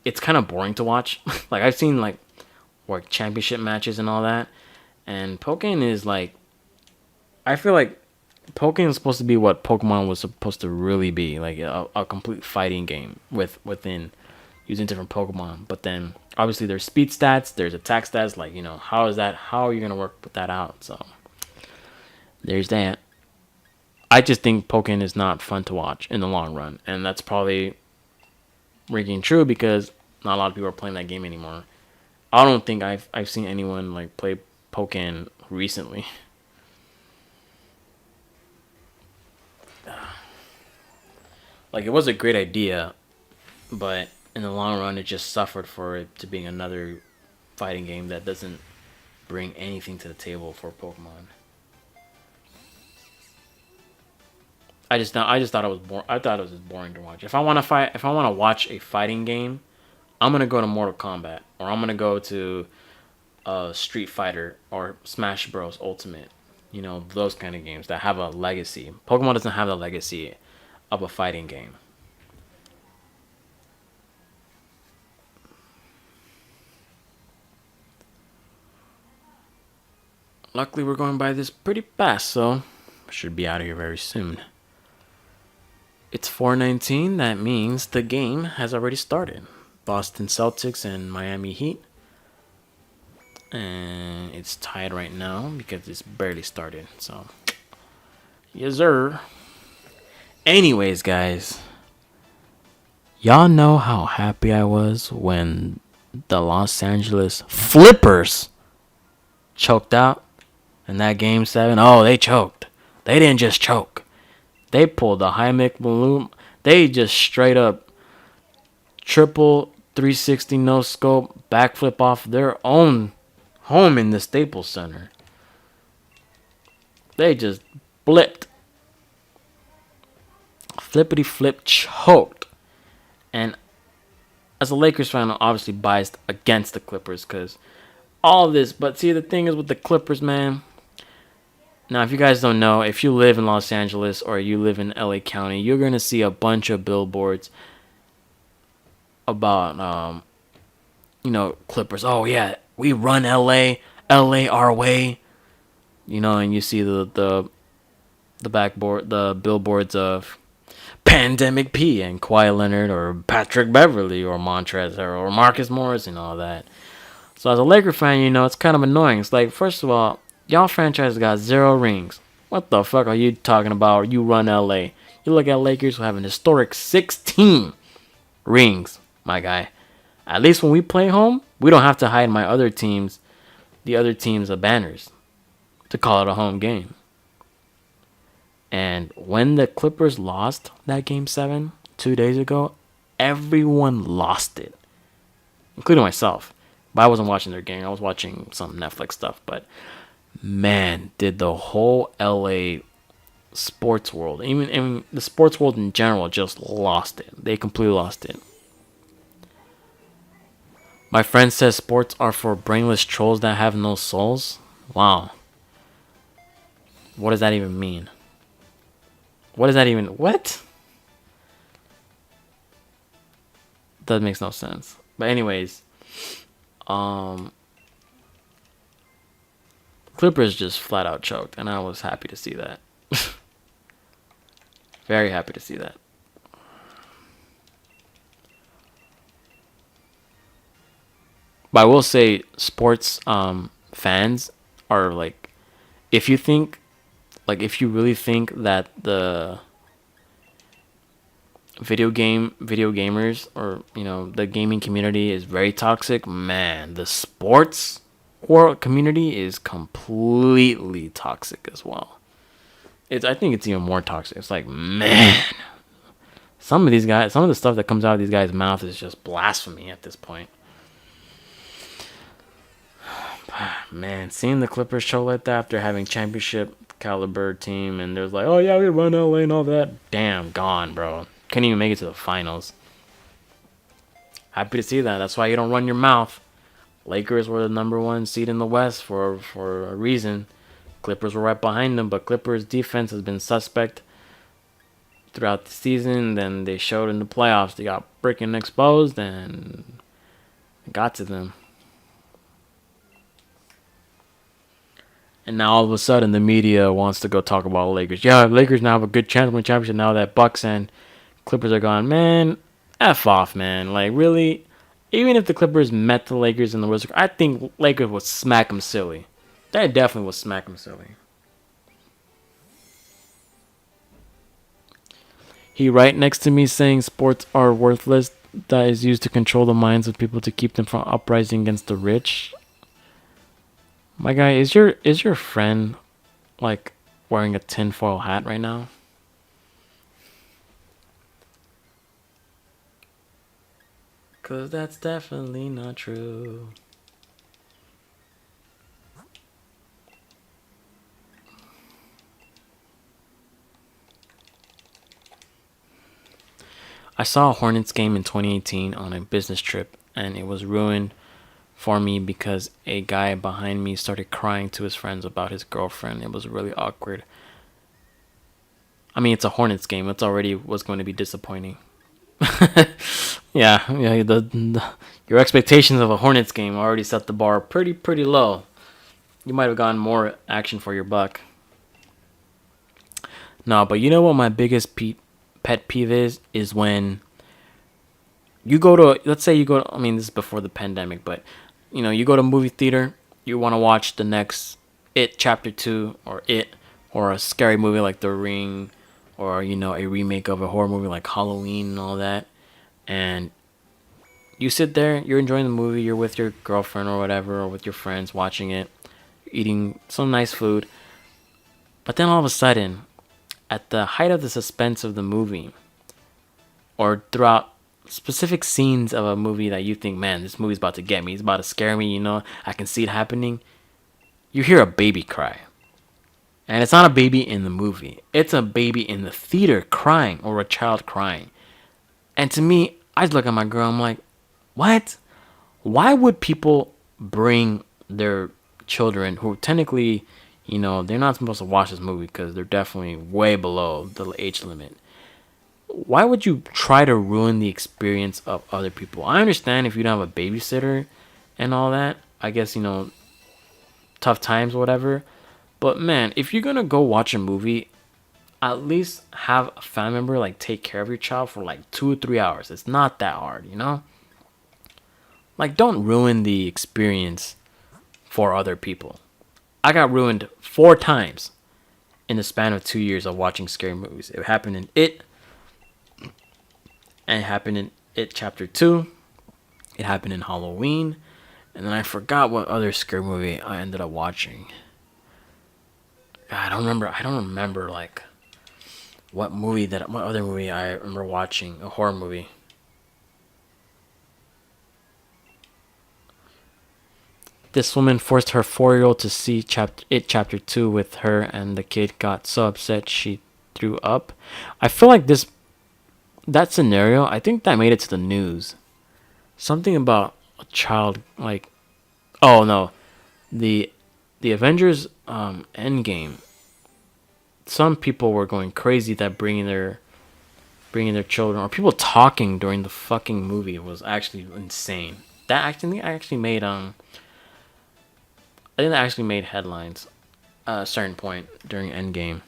it's kind of boring to watch. Like I've seen like championship matches and all that, and Pokken is like, I feel like Pokken is supposed to be what Pokemon was supposed to really be, like a complete fighting game within using different Pokemon. But then obviously there's speed stats, there's attack stats. Like how are you gonna work with that out? So there's that. I just think Pokken is not fun to watch in the long run, and that's probably ringing true because not a lot of people are playing that game anymore. I don't think I've seen anyone like play Pokken recently. Like it was a great idea, but in the long run, it just suffered for it to being another fighting game that doesn't bring anything to the table for Pokemon. I just thought it was boring. I thought it was just boring to watch. If I want to fight, if I want to watch a fighting game, I'm gonna go to Mortal Kombat, or I'm gonna go to Street Fighter or Smash Bros. Ultimate. Those kind of games that have a legacy. Pokemon doesn't have the legacy of a fighting game. Luckily, we're going by this pretty fast, so I should be out of here very soon. It's 4:19. That means the game has already started. Boston Celtics and Miami Heat. And it's tied right now because it's barely started. So, yes, sir. Anyways, guys. Y'all know how happy I was when the Los Angeles Flippers choked out in that game 7. Oh, they choked. They didn't just choke. They pulled the Heimlich balloon. They just straight up triple 360 no scope backflip off their own home in the Staples Center. They just blipped. Flippity flip choked. And as a Lakers fan, I'm obviously biased against the Clippers because all this. But see, the thing is with the Clippers, man. Now, if you guys don't know, if you live in Los Angeles or you live in LA County, you're going to see a bunch of billboards about Clippers. Oh yeah, we run LA our way. And you see the billboards of Pandemic P and Kawhi Leonard or Patrick Beverly or Montrezl Harrell or Marcus Morris and all that. So as a Laker fan, it's kind of annoying. It's like, first of all, y'all franchise got 0 rings. What the fuck are you talking about? You run LA. You look at Lakers who have an historic 16 rings, my guy. At least when we play home, we don't have to hide the other team's banners to call it a home game. And when the Clippers lost that game 7 2 days ago, everyone lost it, including myself. But I wasn't watching their game. I was watching some Netflix stuff. But man, did the whole LA sports world, even the sports world in general, just lost it. They completely lost it. My friend says sports are for brainless trolls that have no souls. Wow. What does that even mean? What? That makes no sense. But anyways, Clippers just flat out choked, and I was happy to see that. Very happy to see that. But I will say, sports fans are like, if you really think that the video gamers or the gaming community is very toxic, man, the sports world community is completely toxic as well. I think it's even more toxic. It's like, man, some of the stuff that comes out of these guys' mouth is just blasphemy at this point. Man, seeing the Clippers show like that after having championship caliber team, and there's like, oh yeah, we run LA and all that. Damn, gone, bro. Couldn't even make it to the finals. Happy to see that. That's why you don't run your mouth. Lakers were the number 1 seed in the West for a reason. Clippers were right behind them, but Clippers defense has been suspect throughout the season. Then they showed in the playoffs. They got freaking exposed and it got to them. And now all of a sudden the media wants to go talk about Lakers. Yeah, Lakers now have a good chance to win championship now that Bucks and Clippers are gone. Man, F off, man. Like, really? Even if the Clippers met the Lakers in the Wizards, I think Lakers would smack them silly. They definitely would smack them silly. He right next to me saying sports are worthless. That is used to control the minds of people to keep them from uprising against the rich. My guy, is your friend like wearing a tinfoil hat right now? Cause that's definitely not true. I saw a Hornets game in 2018 on a business trip, and it was ruined for me because a guy behind me started crying to his friends about his girlfriend. It was really awkward. I mean, it's a Hornets game. It's already was going to be disappointing. Yeah. Your expectations of a Hornets game already set the bar pretty low. You might have gotten more action for your buck. No, but you know what my biggest pet peeve is when you go to, let's say you go to, I mean, this is before the pandemic, but you go to a movie theater, you want to watch the next It Chapter 2 or a scary movie like The Ring, or a remake of a horror movie like Halloween and all that, and you sit there, you're enjoying the movie, you're with your girlfriend or whatever, or with your friends watching it, eating some nice food, but then all of a sudden, at the height of the suspense of the movie, or throughout specific scenes of a movie that you think, man, this movie's about to get me, it's about to scare me, I can see it happening, you hear a baby cry. And it's not a baby in the movie. It's a baby in the theater crying, or a child crying. And to me, I just look at my girl, I'm like, what? Why would people bring their children who technically, they're not supposed to watch this movie because they're definitely way below the age limit. why would you try to ruin the experience of other people? I understand if you don't have a babysitter and all that. I guess, tough times or whatever. But man, if you're gonna go watch a movie, at least have a family member like take care of your child for like 2 or 3 hours. It's not that hard. Like, don't ruin the experience for other people. I got ruined 4 times in the span of 2 years of watching scary movies. It happened in It, and it happened in It Chapter 2. It happened in Halloween. And then I forgot what other scary movie I ended up watching. I don't remember. I don't remember like what other movie I remember watching, a horror movie. This woman forced her 4-year-old to see Chapter 2 with her, and the kid got so upset she threw up. I feel like that scenario, I think that made it to the news. Something about a child, like, oh no, the Avengers Endgame. Some people were going crazy that bringing their children, or people talking during the fucking movie, was actually insane. I think that actually made headlines at a certain point during Endgame.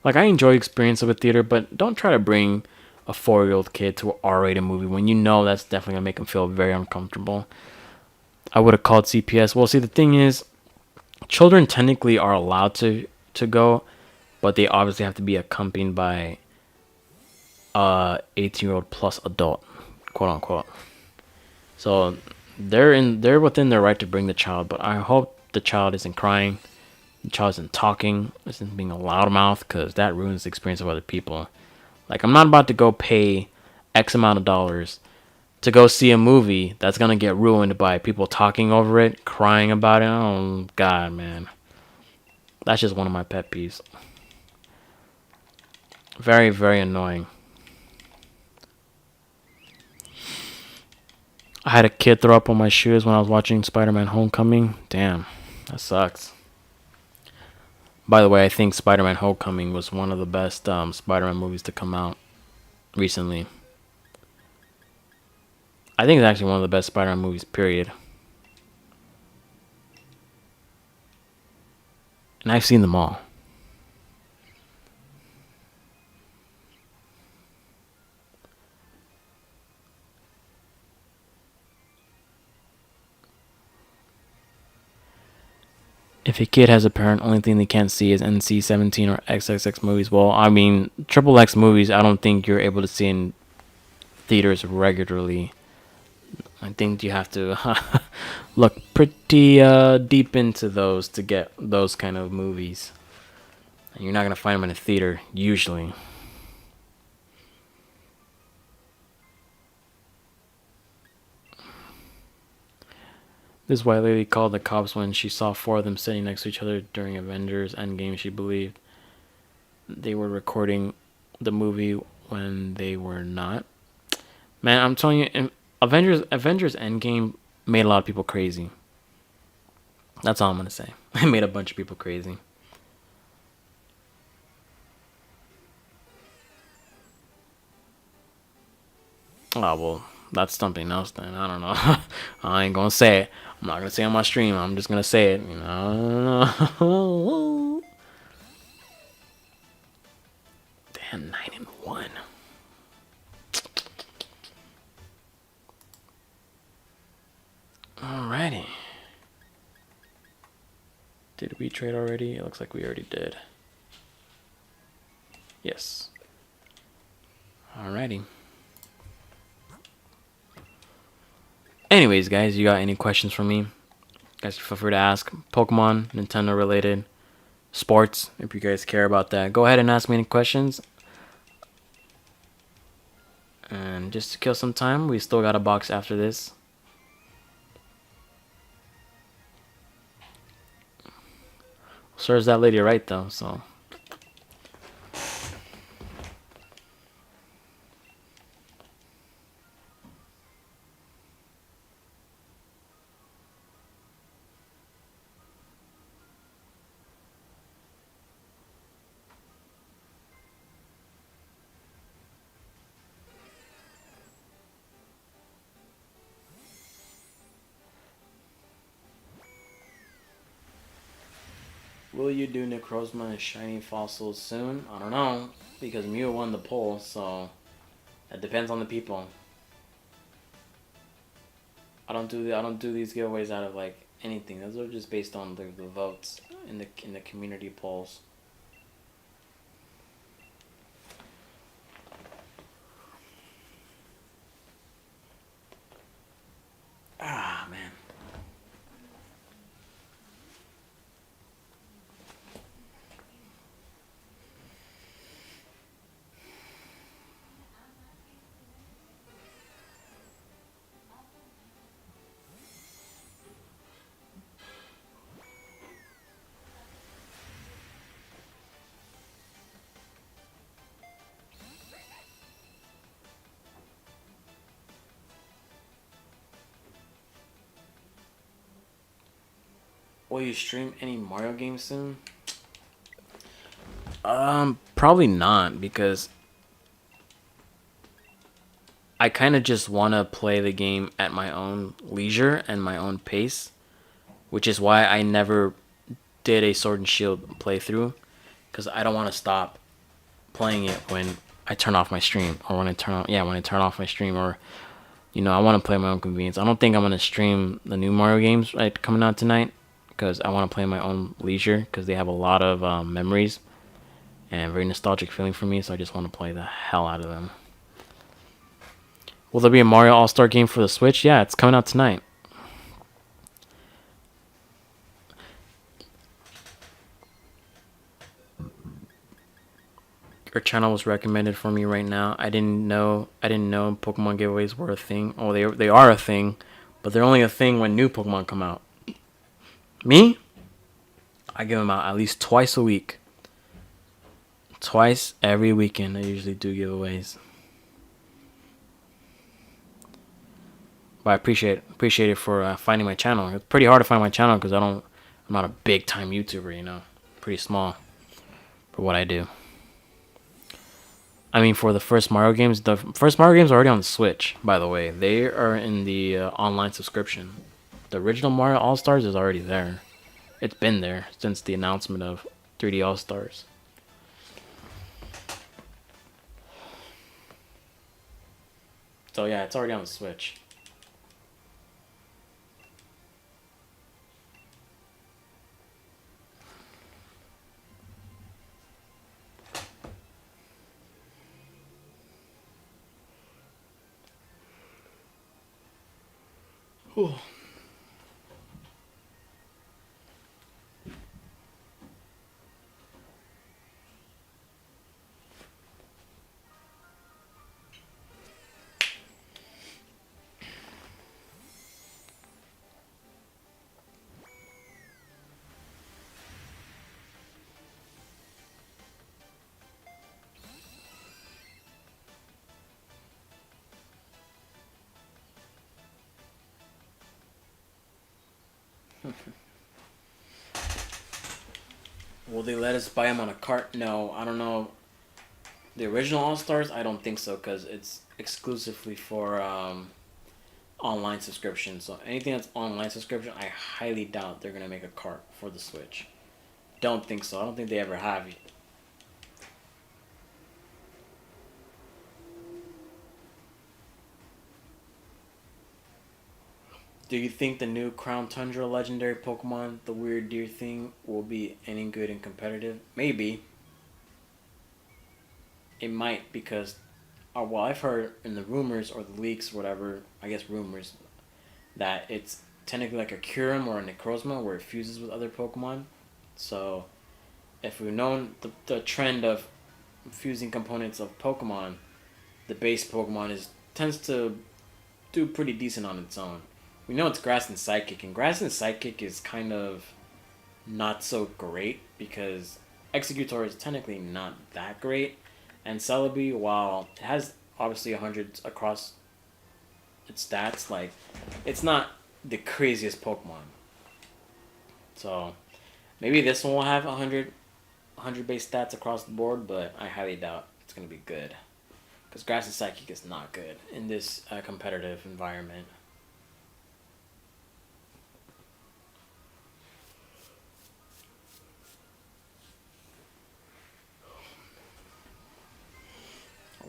Like, I enjoy the experience of a theater, but don't try to bring a 4-year-old kid to an R-rated movie when you know that's definitely gonna make them feel very uncomfortable. I would have called CPS. Well, see, the thing is, children technically are allowed to go, but they obviously have to be accompanied by a 18-year-old plus adult, quote unquote. So they're within their right to bring the child, but I hope the child isn't crying, the child isn't talking, isn't being a loudmouth, because that ruins the experience of other people. Like, I'm not about to go pay X amount of dollars to go see a movie that's gonna get ruined by people talking over it, crying about it. Oh God, man, that's just one of my pet peeves. Very, very annoying. I had a kid throw up on my shoes when I was watching Spider-Man Homecoming. Damn, that sucks. By the way, I think Spider-Man Homecoming was one of the best Spider-Man movies to come out recently. I think it's actually one of the best Spider-Man movies, period. And I've seen them all. If a kid has a parent, only thing they can't see is NC-17 or XXX movies. Well, I mean, Triple X movies, I don't think you're able to see in theaters regularly. I think you have to look pretty deep into those to get those kind of movies. And you're not going to find them in a theater, usually. This white lady called the cops when she saw 4 of them sitting next to each other during Avengers Endgame. She believed they were recording the movie when they were not. Man, I'm telling you, Avengers Endgame made a lot of people crazy. That's all I'm gonna say. It made a bunch of people crazy. Oh well, that's something else then. I don't know. I ain't gonna say it. I'm not gonna say it on my stream. I'm just gonna say it. Damn, 9-1. Alrighty. Did we trade already? It looks like we already did. Yes. Alrighty. Anyways, guys, you got any questions for me? Guys, feel free to ask. Pokemon, Nintendo related, sports, if you guys care about that. Go ahead and ask me any questions. And just to kill some time, we still got a box after this. Serves that lady right, though, so. Will you do Necrozma and Shiny Fossils soon? I don't know, because Mew won the poll, so it depends on the people. I don't do these giveaways out of like anything. Those are just based on the votes in the community polls. Ah, man. Will you stream any Mario games soon? Probably not, because I kind of just want to play the game at my own leisure and my own pace, which is why I never did a Sword and Shield playthrough, because I don't want to stop playing it when I turn off my stream, or when I turn off my stream, or I want to play my own convenience. I don't think I'm gonna stream the new Mario games coming out tonight, because I want to play my own leisure, because they have a lot of memories and very nostalgic feeling for me. So I just want to play the hell out of them. Will there be a Mario All-Star game for the Switch? Yeah, it's coming out tonight. Your channel was recommended for me right now. I didn't know Pokemon giveaways were a thing. Oh, they are a thing, but they're only a thing when new Pokemon come out. Me? I give them out at least twice a week. Twice every weekend I usually do giveaways. But I appreciate it for finding my channel. It's pretty hard to find my channel because I'm not a big time YouTuber, Pretty small for what I do. I mean, for the first Mario games are already on the Switch, by the way. They are in the online subscription. The original Mario All-Stars is already there. It's been there since the announcement of 3D All-Stars. So yeah, it's already on the Switch. Whew. Will they let us buy them on a cart? No, I don't know. The original All-Stars, I don't think so, because it's exclusively for online subscription. So anything that's online subscription, I highly doubt they're going to make a cart for the Switch. Don't think so. I don't think they ever have. Do you think the new Crown Tundra legendary Pokemon, the weird deer thing, will be any good and competitive? Maybe. It might, because I've heard in the rumors or the leaks, whatever, I guess rumors, that it's technically like a Kyurem or a Necrozma where it fuses with other Pokemon. So if we've known the trend of fusing components of Pokemon, the base Pokemon tends to do pretty decent on its own. We know it's Grass and Psychic, and Grass and Psychic is kind of not so great because Executor is technically not that great, and Celebi, while it has obviously 100 across its stats, like, it's not the craziest Pokemon. So maybe this one will have 100 base stats across the board, but I highly doubt it's going to be good. Because Grass and Psychic is not good in this competitive environment.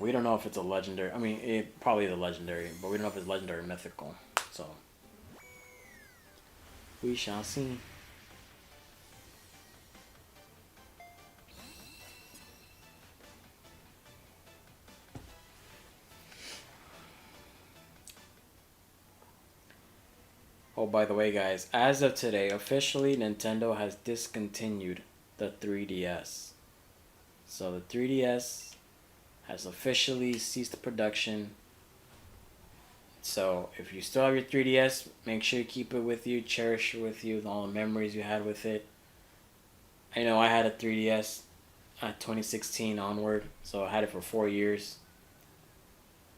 We don't know if it's a legendary. I mean, it probably is a legendary, but we don't know if it's legendary or mythical. So we shall see. Oh, by the way, guys, as of today, officially Nintendo has discontinued the 3DS. So the 3DS has officially ceased production. So if you still have your 3DS, make sure you keep it with you, cherish it with you, all the memories you had with it. I know I had a 3DS at 2016 onward, so I had it for 4 years.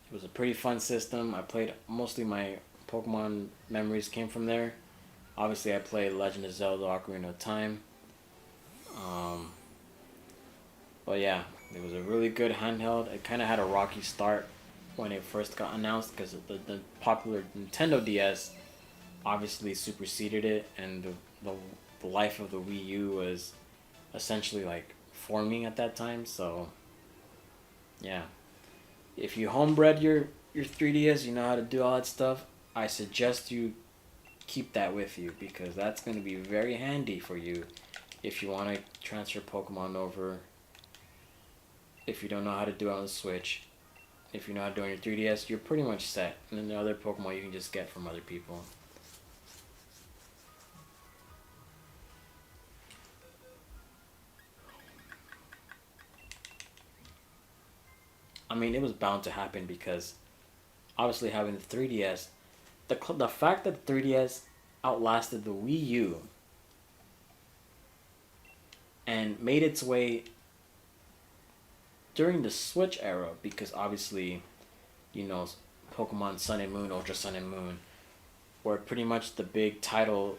It was a pretty fun system. I played mostly my Pokemon memories came from there. Obviously, I played Legend of Zelda: Ocarina of Time. Um, but yeah, it was a really good handheld. It kind of had a rocky start when it first got announced because the popular Nintendo DS obviously superseded it, and the life of the Wii U was essentially like forming at that time. So yeah, if you homebred your 3DS, you know how to do all that stuff. I suggest you keep that with you because that's going to be very handy for you if you want to transfer Pokemon over. If you don't know how to do it on the Switch, if you know how to do it on your 3DS, you're pretty much set. And then the other Pokemon you can just get from other people. I mean, it was bound to happen because obviously having the 3DS, the fact that the 3DS outlasted the Wii U and made its way during the Switch era, because obviously, you know, Pokemon Sun and Moon, Ultra Sun and Moon were pretty much the big titles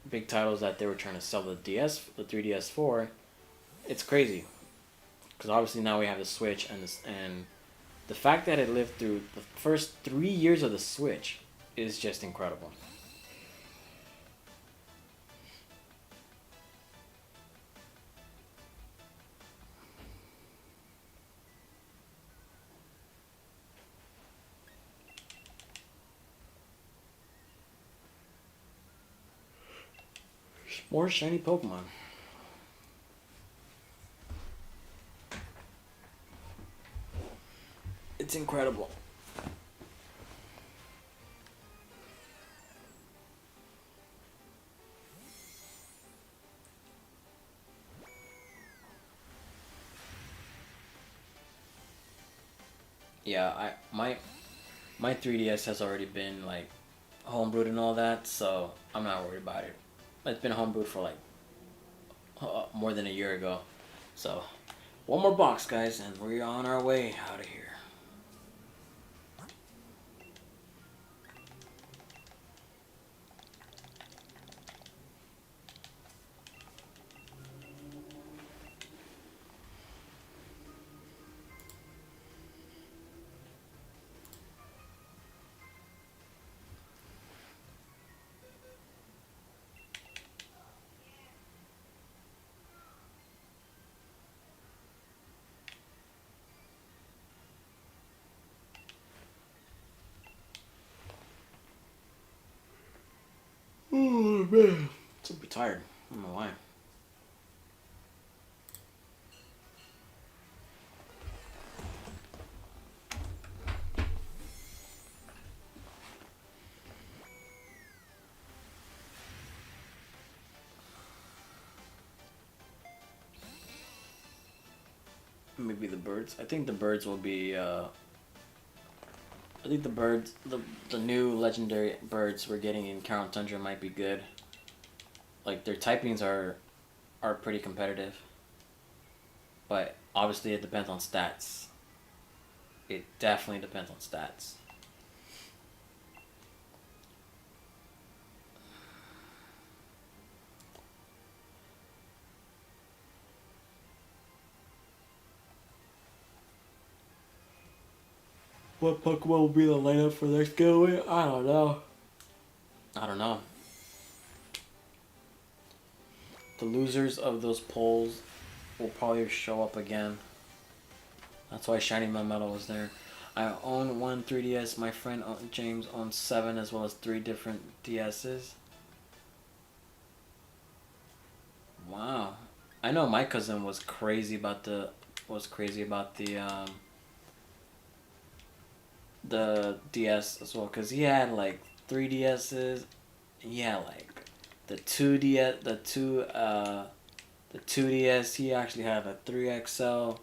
that they were trying to sell the 3DS for. It's crazy because obviously now we have the Switch and the fact that it lived through the first 3 years of the Switch is just incredible. More shiny Pokemon. It's incredible. Yeah, my 3DS has already been like homebrewed and all that, so I'm not worried about it. It's been homebrewed for like more than a year ago. So, one more box, guys, and we're on our way out of here. Oh man, super tired. I don't know why. Maybe the birds. I think the birds will be. I think the birds, the new legendary birds we're getting in Count Tundra might be good. Like their typings are pretty competitive, but obviously it depends on stats. It definitely depends on stats. What Pokemon will be the lineup for their giveaway? I don't know. I don't know. The losers of those polls will probably show up again. That's why Shiny Metal was there. I own one 3DS. My friend James owns 7 as well as 3 different DSs. Wow. I know my cousin was crazy about the DS as well cuz he had like 3 DSs. He had like the 2DS, the 2DS, he actually had a 3XL,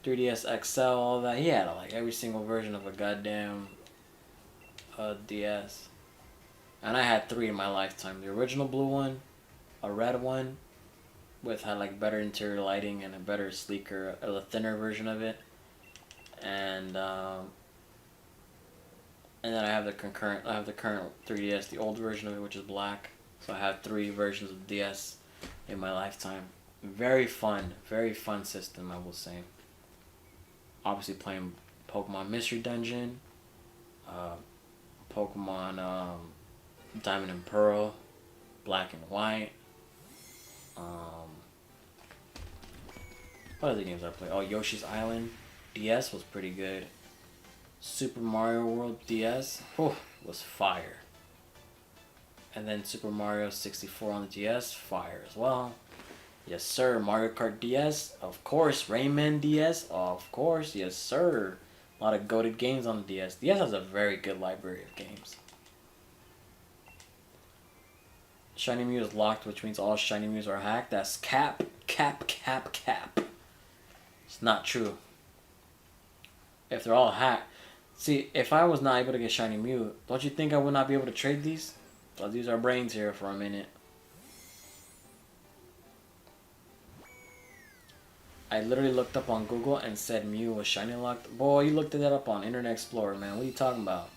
3DS XL, all that. He had like every single version of a goddamn DS. And I had 3 in my lifetime. The original blue one, a red one with had like better interior lighting and a better sleeker, or the thinner version of it. And then I have the current 3DS, the old version of it, which is black. So I have 3 versions of DS in my lifetime. Very fun system, I will say. Obviously playing Pokemon Mystery Dungeon, uh, Pokemon Diamond and Pearl, Black and White. Um, what other games I played? Oh, Yoshi's Island. DS was pretty good. Super Mario World DS was fire. And then Super Mario 64 on the DS, fire as well. Yes, sir. Mario Kart DS, of course. Rayman DS, of course. Yes, sir. A lot of goated games on the DS. DS has a very good library of games. Shiny Mew is locked, which means all Shiny Mews are hacked. That's cap. It's not true. If they're all hacked. See, if I was not able to get Shiny Mew, don't you think I would not be able to trade these? Let's use our brains here for a minute. I literally looked up on Google and said Mew was shiny locked. Boy, you looked that up on Internet Explorer, man. What are you talking about?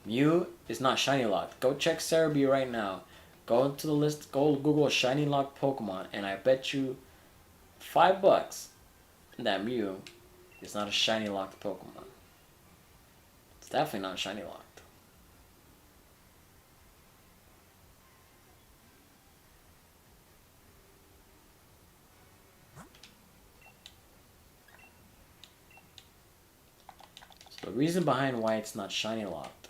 Mew is not shiny locked. Go check Cerebi right now. Go to the list. Go Google shiny locked Pokemon, and I bet you $5 that Mew is not a shiny locked Pokemon. It's definitely not shiny locked. The reason behind why it's not shiny locked,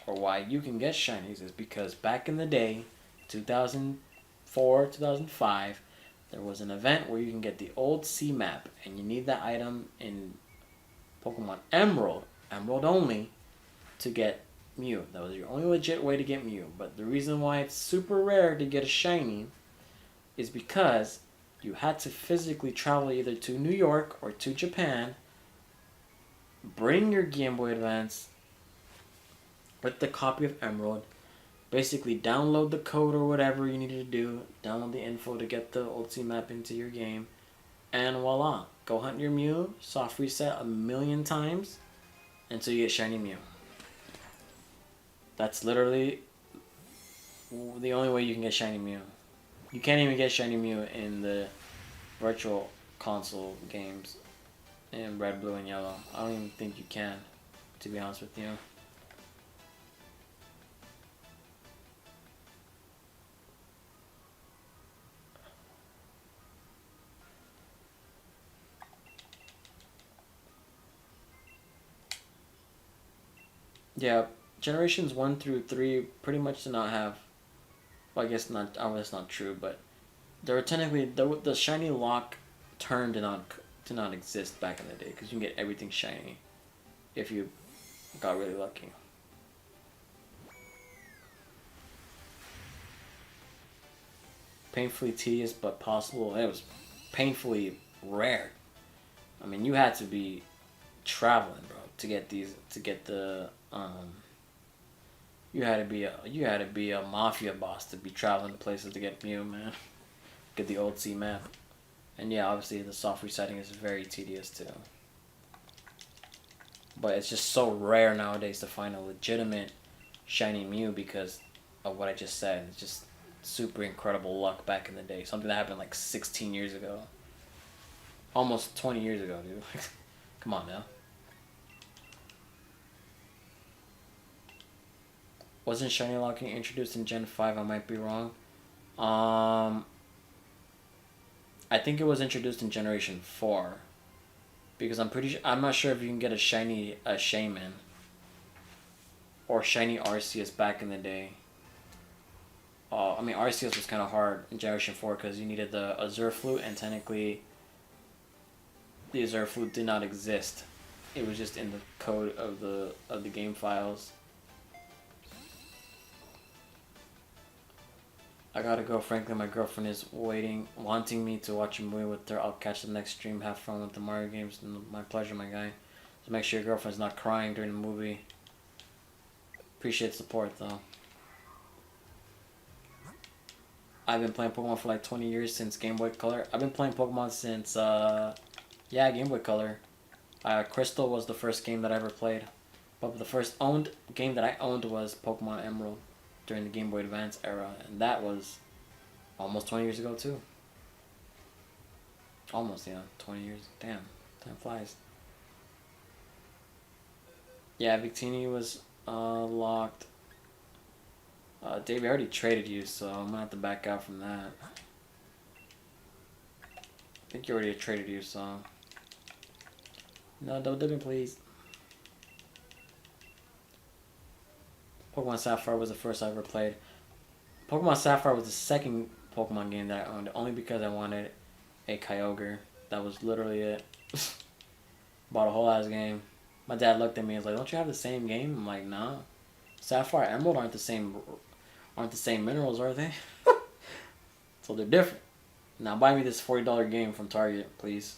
or why you can get shinies, is because back in the day, 2004, 2005, there was an event where you can get the old C map, and you need that item in Pokemon Emerald, Emerald only, to get Mew. That was your only legit way to get Mew. But the reason why it's super rare to get a shiny is because you had to physically travel either to New York or to Japan, bring your Game Boy Advance with the copy of Emerald, basically download the code or whatever you needed to do, download the info to get the old C map into your game, and voila, go hunt your Mew, soft reset 1,000,000 times until you get Shiny Mew. That's literally the only way you can get Shiny Mew. You can't even get Shiny Mew in the virtual console games in red, blue, and yellow. I don't even think you can, to be honest with you. Yeah, generations 1 through 3 pretty much did not have. Well, I guess not. Oh, that's not true, but there were technically the shiny lock term did not exist back in the day because you can get everything shiny if you got really lucky. Painfully tedious but possible. It was painfully rare. I mean, you had to be traveling, bro, to get these to get the you had to be a mafia boss to be traveling to places to get Mew, man. Get the old C map. And yeah, obviously the soft resetting is very tedious too. But it's just so rare nowadays to find a legitimate shiny Mew because of what I just said. It's just super incredible luck back in the day. Something that happened like 16 years ago. Almost 20 years ago, dude. Come on now. Wasn't shiny locking introduced in Gen 5? I might be wrong. I think it was introduced in Generation 4. because I'm not sure if you can get a Shaman or shiny Arceus back in the day. I mean, Arceus was kind of hard in Generation 4 because you needed the Azure Flute, and technically the Azure Flute did not exist. It was just in the code of the game files. I gotta go. Frankly, my girlfriend is wanting me to watch a movie with her. I'll catch the next stream. Have fun with the Mario games. My pleasure, my guy. So make sure your girlfriend's not crying during the movie. Appreciate support, though. I've been playing Pokemon for like 20 years since Game Boy Color. I've been playing Pokemon since, yeah, Game Boy Color. Crystal was the first game that I ever played. But the first owned game that I owned was Pokemon Emerald during the Game Boy Advance era. And that was almost 20 years ago, too. Almost, yeah, 20 years. Damn, time flies. Yeah, Victini was locked. Dave, I already traded you, so I'm gonna have to back out from that. I think you already traded you, so... No, don't do me, please. Pokemon Sapphire was the first I ever played. Pokemon Sapphire was the second Pokemon game that I owned, only because I wanted a Kyogre. That was literally it. Bought a whole ass game. My dad looked at me and was like, "Don't you have the same game?" I'm like, "Nah. Sapphire, Emerald aren't the same minerals, are they?" So they're different. Now buy me this $40 game from Target, please.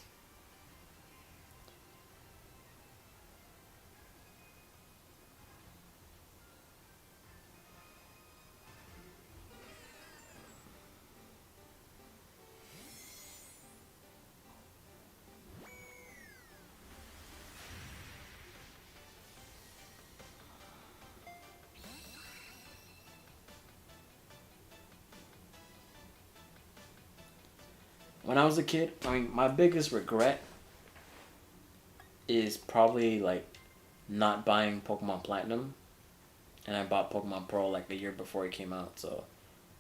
When I was a kid, I mean, my biggest regret is probably like not buying Pokemon Platinum, and I bought Pokemon Pearl like a year before it came out. So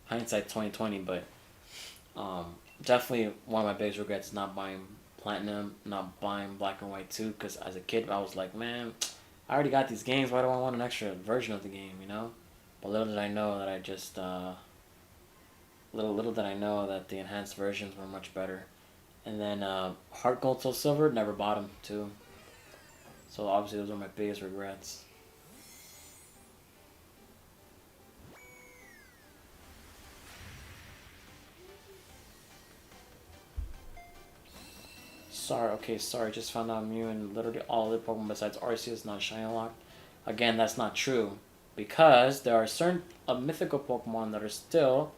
hindsight 2020, but definitely one of my biggest regrets is not buying Platinum, not buying Black and White 2, because as a kid I was like, man, I already got these games. Why do I want an extra version of the game? You know. But little did I know that I just little did I know that the enhanced versions were much better. And then Heart Gold Soul Silver, never bought them too. So obviously those are my biggest regrets. Sorry, just found out Mew and literally all other Pokemon besides Arceus not Shiny Locked. Again, that's not true. Because there are certain mythical Pokemon that are still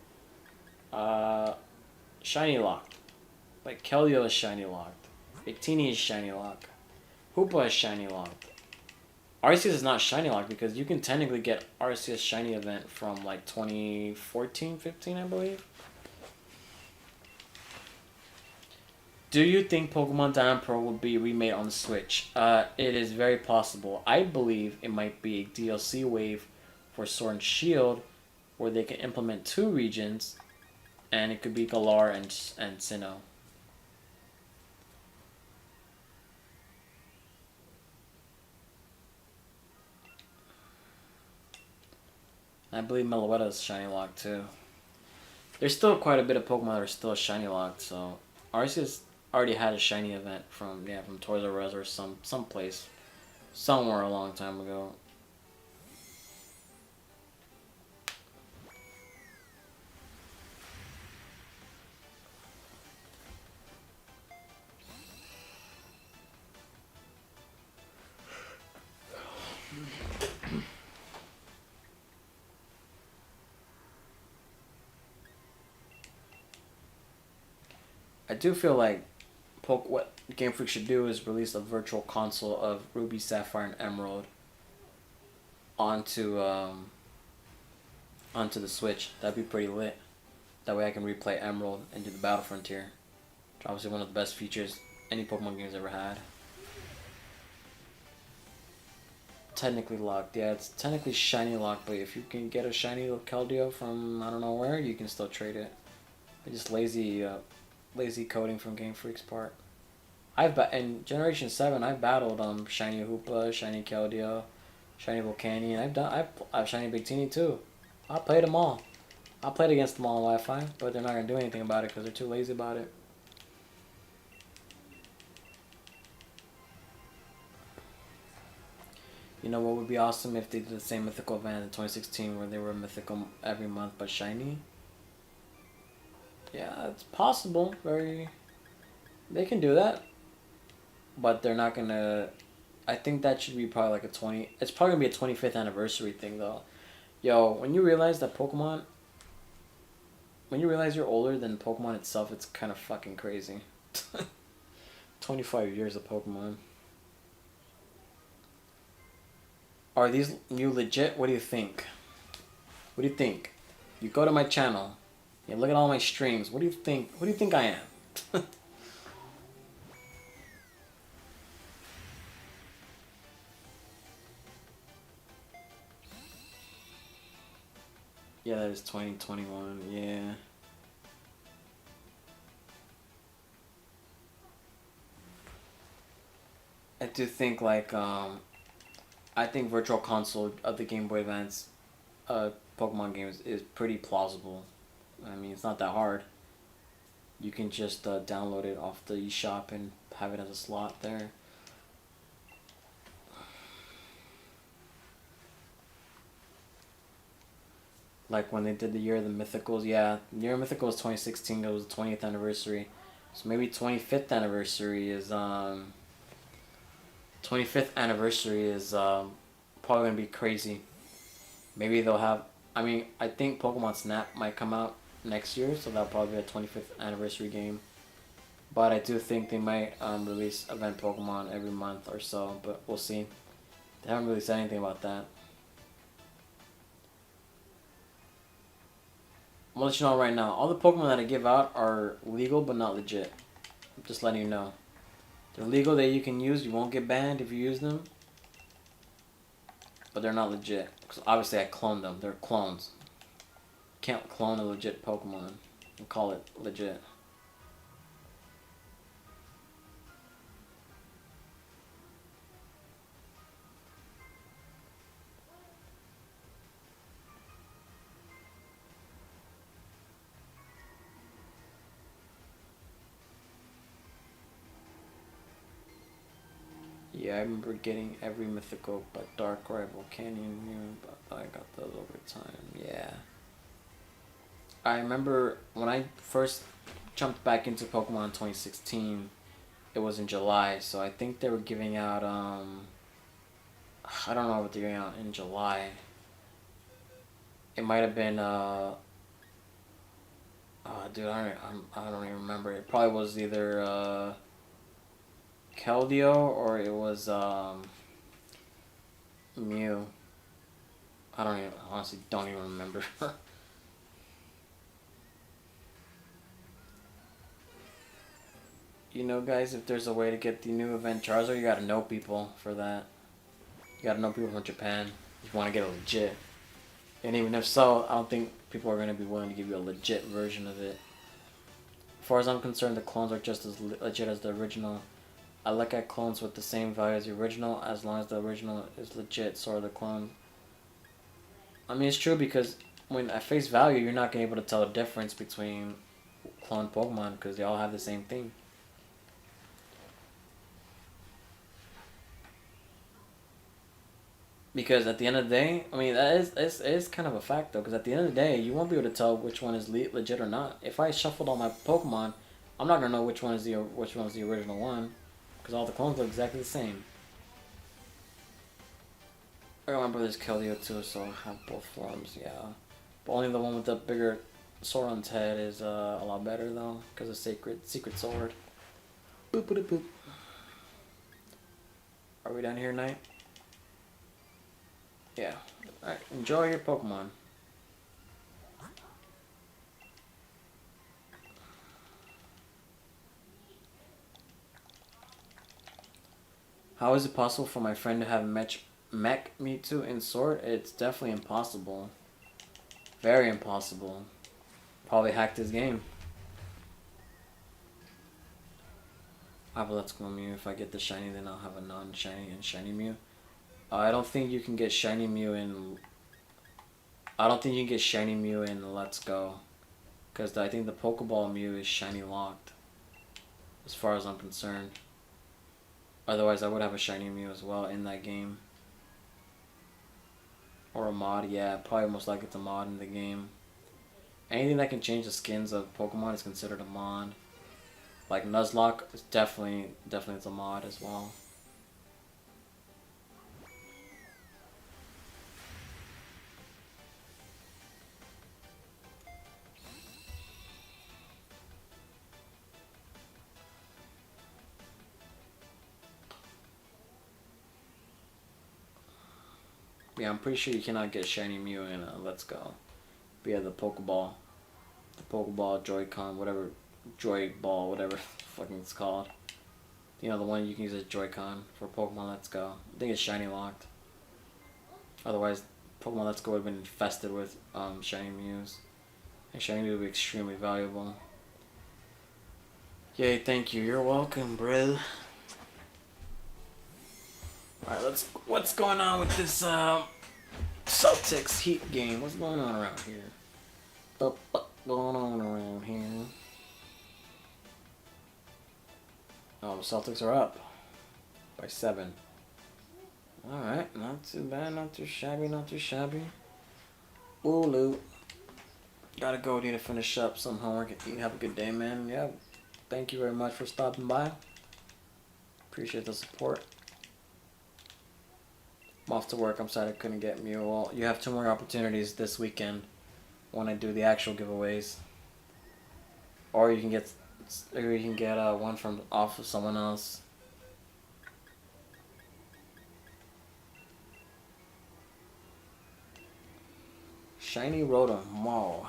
Shiny Locked. Like Keldeo is Shiny Locked. Victini is Shiny Locked. Hoopa is Shiny Locked. Arceus is not Shiny Locked because you can technically get Arceus Shiny event from like 2014, 15, I believe. Do you think Pokemon Diamond Pearl will be remade on the Switch? It is very possible. I believe it might be a DLC wave for Sword and Shield where they can implement 2 regions, and it could be Galar and Sinnoh. I believe Meloetta is Shiny Locked too. There's still quite a bit of Pokemon that are still Shiny Locked, so Arceus already had a Shiny event from Toys R Us or some place somewhere a long time ago. I do feel like what Game Freak should do is release a virtual console of Ruby, Sapphire, and Emerald onto the Switch. That'd be pretty lit. That way I can replay Emerald and do the Battle Frontier. It's obviously one of the best features any Pokemon game's ever had. Technically locked, yeah, it's technically Shiny Locked, but if you can get a Shiny Keldeo from I don't know where, you can still trade it. It's just lazy coding from Game Freak's part. In Generation 7, I battled Shiny Hoopa, Shiny Keldeo, Shiny Volcanion. I've Shiny Victini too. I played them all. I played against them all on Wi-Fi, but they're not gonna do anything about it because they're too lazy about it. You know what would be awesome if they did the same mythical event in 2016 where they were mythical every month but shiny? Yeah, it's possible. They can do that, but they're not gonna. I think that should be probably like a 20. It's probably gonna be a 25th anniversary thing though. Yo, when you realize that Pokemon, when you realize you're older than Pokemon itself, it's kind of fucking crazy. 25 years of Pokemon. Are these new legit? What do you think? What do you think? You go to my channel. You look at all my streams. What do you think? What do you think I am? Yeah, that is 2021. Yeah. I do think I think Virtual Console of the Game Boy Advance Pokemon games is pretty plausible. I mean, it's not that hard. You can just download it off the eShop and have it as a slot there. Like when they did the Year of the Mythicals, yeah, Year of Mythicals 2016. It was the 20th anniversary, so maybe 25th anniversary is 25th anniversary is probably gonna be crazy. Maybe they'll have. I mean, I think Pokemon Snap might come out next year, so that'll probably be a 25th anniversary game. But I do think they might release event Pokemon every month or so, but we'll see. They haven't really said anything about that. I'm gonna let you know right now. All the Pokemon that I give out are legal but not legit. I'm just letting you know. They're legal that you can use. You won't get banned if you use them. But they're not legit. Because obviously I cloned them. They're clones. You can't clone a legit Pokemon and call it legit. Yeah, I remember getting every mythical but Darkrai, Volcanion, Mew, but I got those over time. Yeah. I remember when I first jumped back into Pokemon in 2016, it was in July, so I think they were giving out, I don't know what they're giving out in July. It might have been, dude, I don't even remember. It probably was either, Keldeo or it was, Mew. Honestly don't even remember. You know, guys, if there's a way to get the new event Charizard, you gotta know people for that. You gotta know people from Japan if you want to get a legit. And even if so, I don't think people are gonna be willing to give you a legit version of it. As far as I'm concerned, the clones are just as legit as the original. I look at clones with the same value as the original, as long as the original is legit, so are the clone. I mean, it's true because when at face value, you're not gonna be able to tell the difference between clone Pokemon because they all have the same thing. Because at the end of the day, I mean, that is kind of a fact though. Because at the end of the day, you won't be able to tell which one is legit or not. If I shuffled all my Pokemon, I'm not gonna know which one is the original one, because all the clones look exactly the same. I got my brother's Keldeo too, so I have both forms. Yeah, but only the one with the bigger sword on its head is a lot better though, because of secret sword. Boop boop boop. Are we done here, Knight? Yeah. Alright, enjoy your Pokemon. How is it possible for my friend to have Mech Mewtwo in Sword? It's definitely impossible. Very impossible. Probably hacked his game. I have a Let's Go Mew. If I get the shiny, then I'll have a non-shiny and shiny Mew. I don't think you can get shiny Mew in. I don't think you can get shiny Mew in Let's Go, because I think the Pokeball Mew is shiny locked, as far as I'm concerned. Otherwise, I would have a shiny Mew as well in that game. Or a mod, yeah, probably most likely it's a mod in the game. Anything that can change the skins of Pokemon is considered a mod. Like Nuzlocke is definitely it's a mod as well. Yeah, I'm pretty sure you cannot get shiny Mew in Let's Go. But yeah, the Pokeball, Joy-Con, whatever, Joy Ball, whatever fucking it's called. You know, the one you can use as Joy-Con for Pokemon Let's Go. I think it's shiny locked. Otherwise, Pokemon Let's Go would have been infested with shiny Mews. And shiny Mew would be extremely valuable. Yay, thank you. You're welcome, bro. Alright, what's going on with this Celtics Heat game? What's going on around here? The fuck going on around here? Oh, the Celtics are up by 7. Alright, not too bad, not too shabby, not too shabby. Ooh, Lou. Gotta go, need to finish up some homework and eat. Have a good day, man. Yeah, thank you very much for stopping by. Appreciate the support. I'm off to work. I'm sorry I couldn't get Mew. Well, you have 2 more opportunities this weekend when I do the actual giveaways. Or you can get one from off of someone else. Shiny Rotom Mall.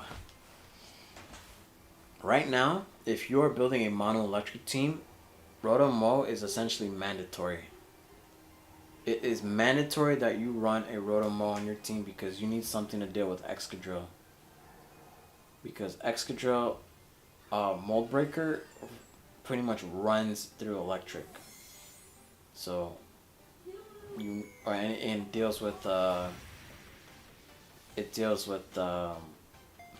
Right now, if you're building a mono electric team, Rotom Mall is essentially mandatory. It is mandatory that you run a Rotom on your team because you need something to deal with Excadrill. Because Excadrill, Mold Breaker, pretty much runs through electric. So, and deals with Sandrush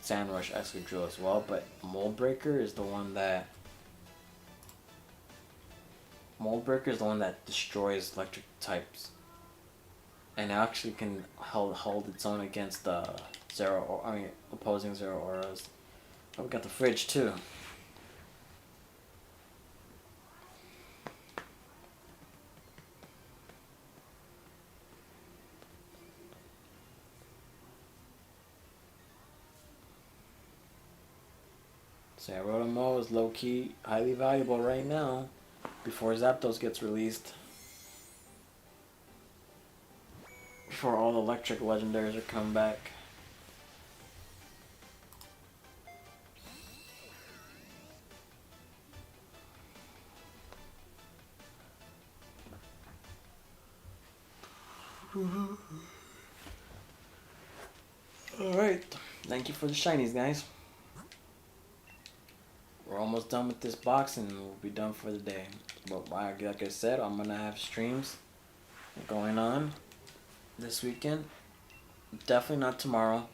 Excadrill as well. But Mold Breaker is the one that destroys electric types, and actually can hold its own against opposing Zero Auras. Oh, we got the fridge too. So yeah, Rotom is low key highly valuable right now, before Zapdos gets released. Before all the electric legendaries are come back. Alright, thank you for the shinies, guys. We're almost done with this box and we'll be done for the day. But like I said, I'm gonna have streams going on this weekend. Definitely not tomorrow,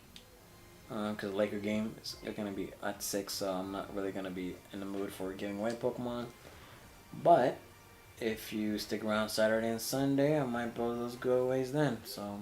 because the Laker game is gonna be at 6, so I'm not really gonna be in the mood for giving away Pokemon. But if you stick around Saturday and Sunday, I might blow those giveaways then. So.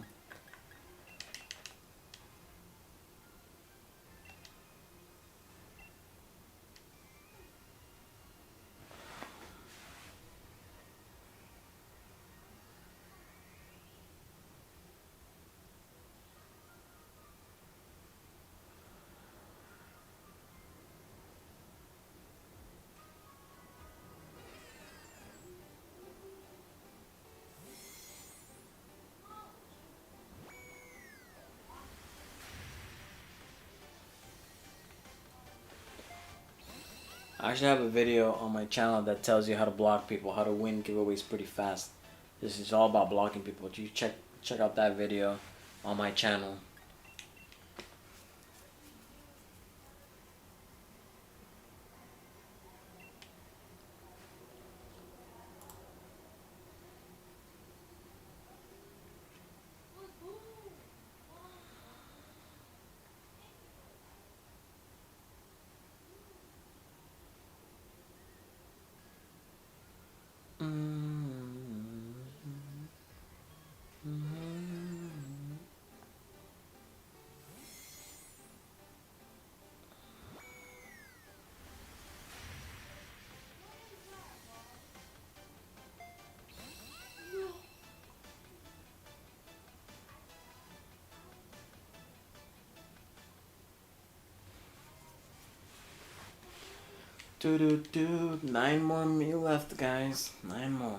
I actually have a video on my channel that tells you how to block people, how to win giveaways pretty fast. This is all about blocking people. You check out that video on my channel. Do. 9 more Mew left, guys. 9 more.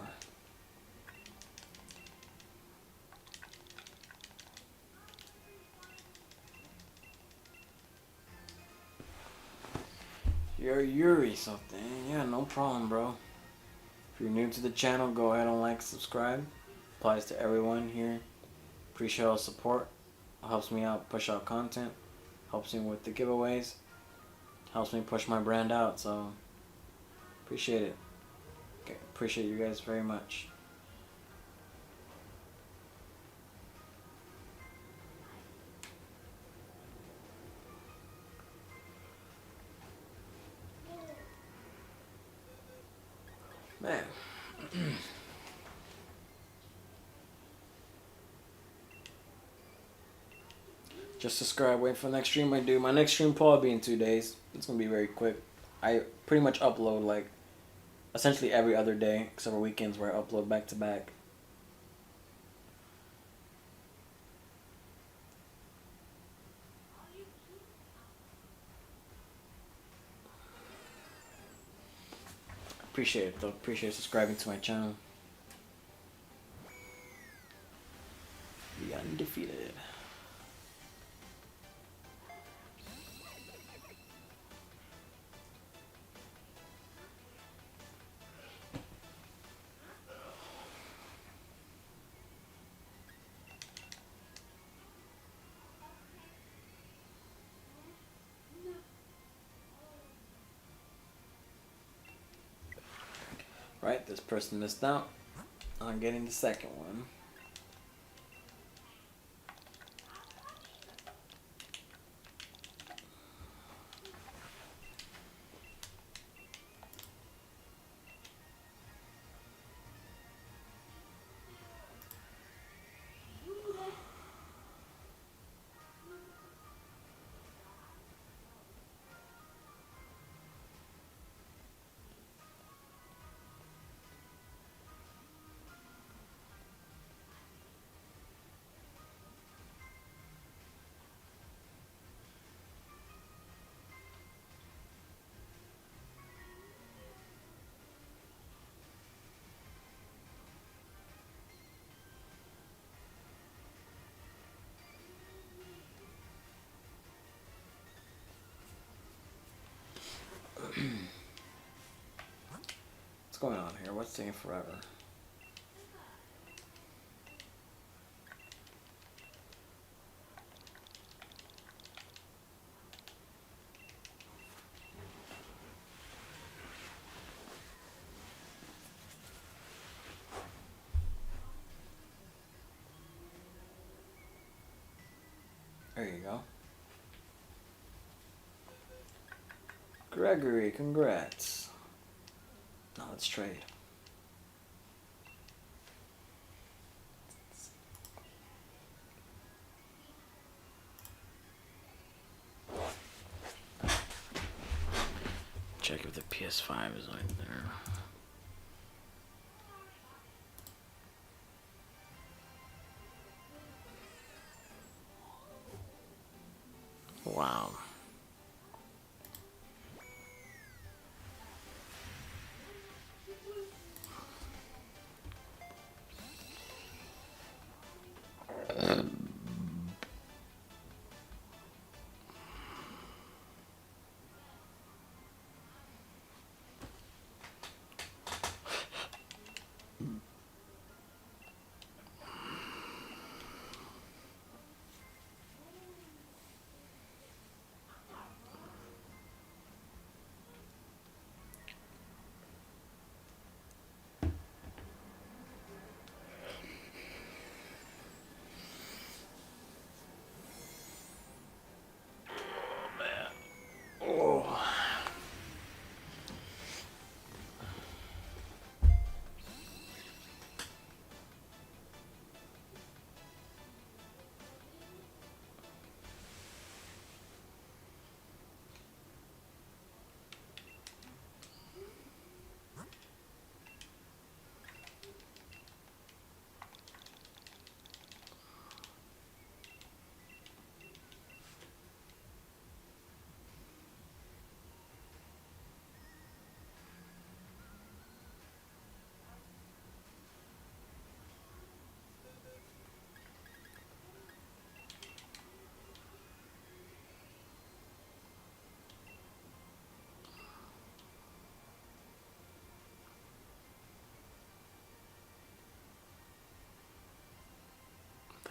You're Yuri something. Yeah, no problem, bro. If you're new to the channel, go ahead and like, subscribe. Applies to everyone here. Appreciate all the support. Helps me out, push out content. Helps me with the giveaways. Helps me push my brand out, so appreciate it. Okay, appreciate you guys very much. Man. Just subscribe, wait for the next stream I do. My next stream probably be in 2 days. It's gonna be very quick. I pretty much upload like essentially every other day, except for weekends where I upload back to back. Appreciate it though. Appreciate subscribing to my channel. The undefeated. Right, this person missed out on getting the second one. What's going on here? What's taking forever? There you go. Gregory, congrats. Now let's trade. Check if the PS5 is right there. Wow.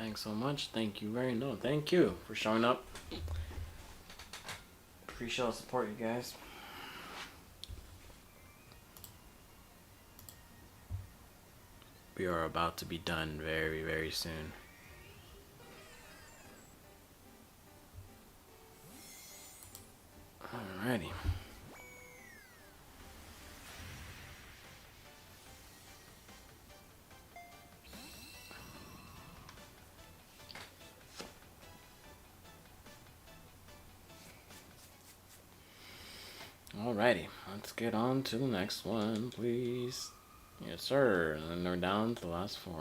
Thanks so much. Thank you very much. Thank you for showing up. Appreciate the support, you guys. We are about to be done very, very soon. Alrighty. Alrighty, let's get on to the next one, please. Yes, sir. And then we're down to the last 4.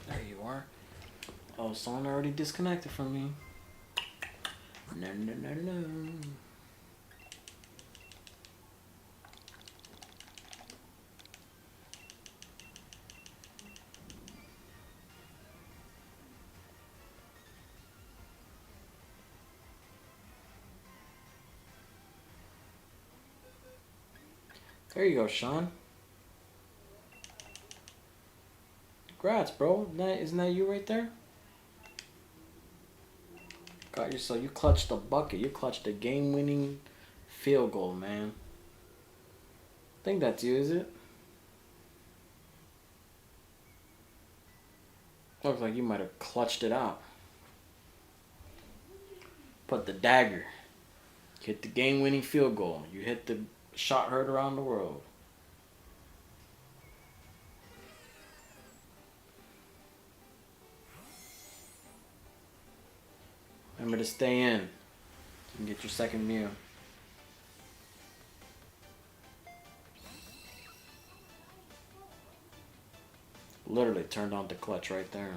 There you are. Oh, someone already disconnected from me. No, no, no, no. There you go, Sean. Congrats, bro. Isn't that you right there? Got yourself. You clutched the bucket. You clutched the game-winning field goal, man. I think that's you, is it? Looks like you might have clutched it out. Put the dagger. Hit the game-winning field goal. You hit the shot heard around the world. Remember to stay in. You can get your second Mew. Literally turned on the clutch right there.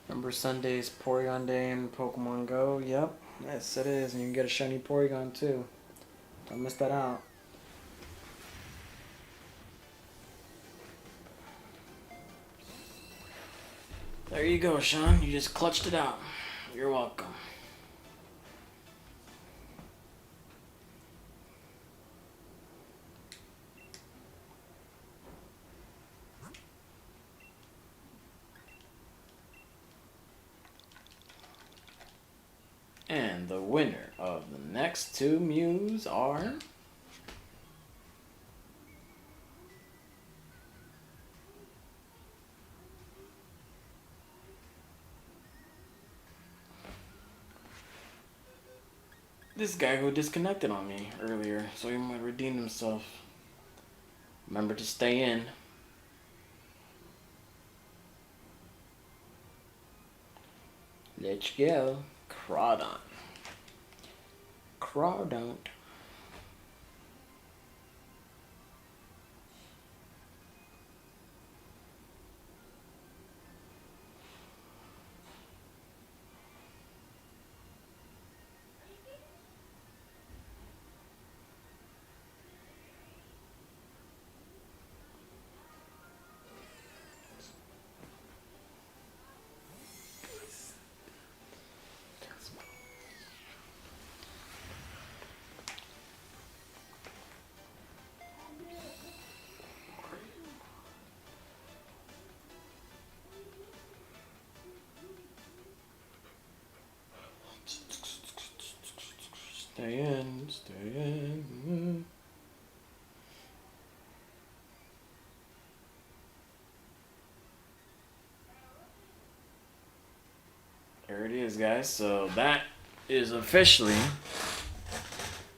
Remember Sunday's Porygon Day in Pokemon Go? Yep, yes it is, and you can get a shiny Porygon too. Don't miss that out. There you go, Sean. You just clutched it out. You're welcome. And the winner of the next two Mews are... this guy who disconnected on me earlier, so he might redeem himself. Remember to stay in. Let's go. Crawdon. Crawdon. Stay in, stay in. There it is, guys. So that is officially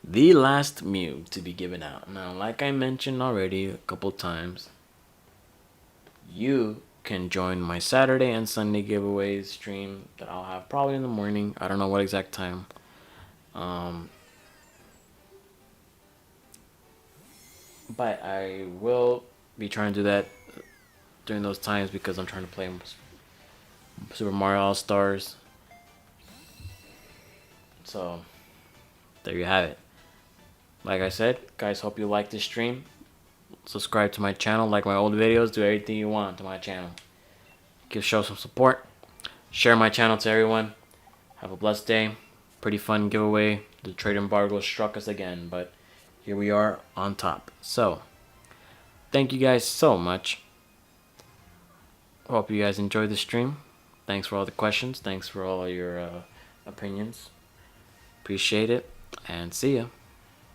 the last Mew to be given out. Now, like I mentioned already a couple times, you can join my Saturday and Sunday giveaways stream that I'll have probably in the morning. I don't know what exact time. But I will be trying to do that during those times because I'm trying to play Super Mario All-Stars. So, there you have it. Like I said, guys, hope you like this stream. Subscribe to my channel, like my old videos, do everything you want to my channel. Show some support. Share my channel to everyone. Have a blessed day. Pretty fun giveaway. The trade embargo struck us again, but here we are on top. So, thank you guys so much. Hope you guys enjoyed the stream. Thanks for all the questions. Thanks for all of your opinions. Appreciate it. And see ya.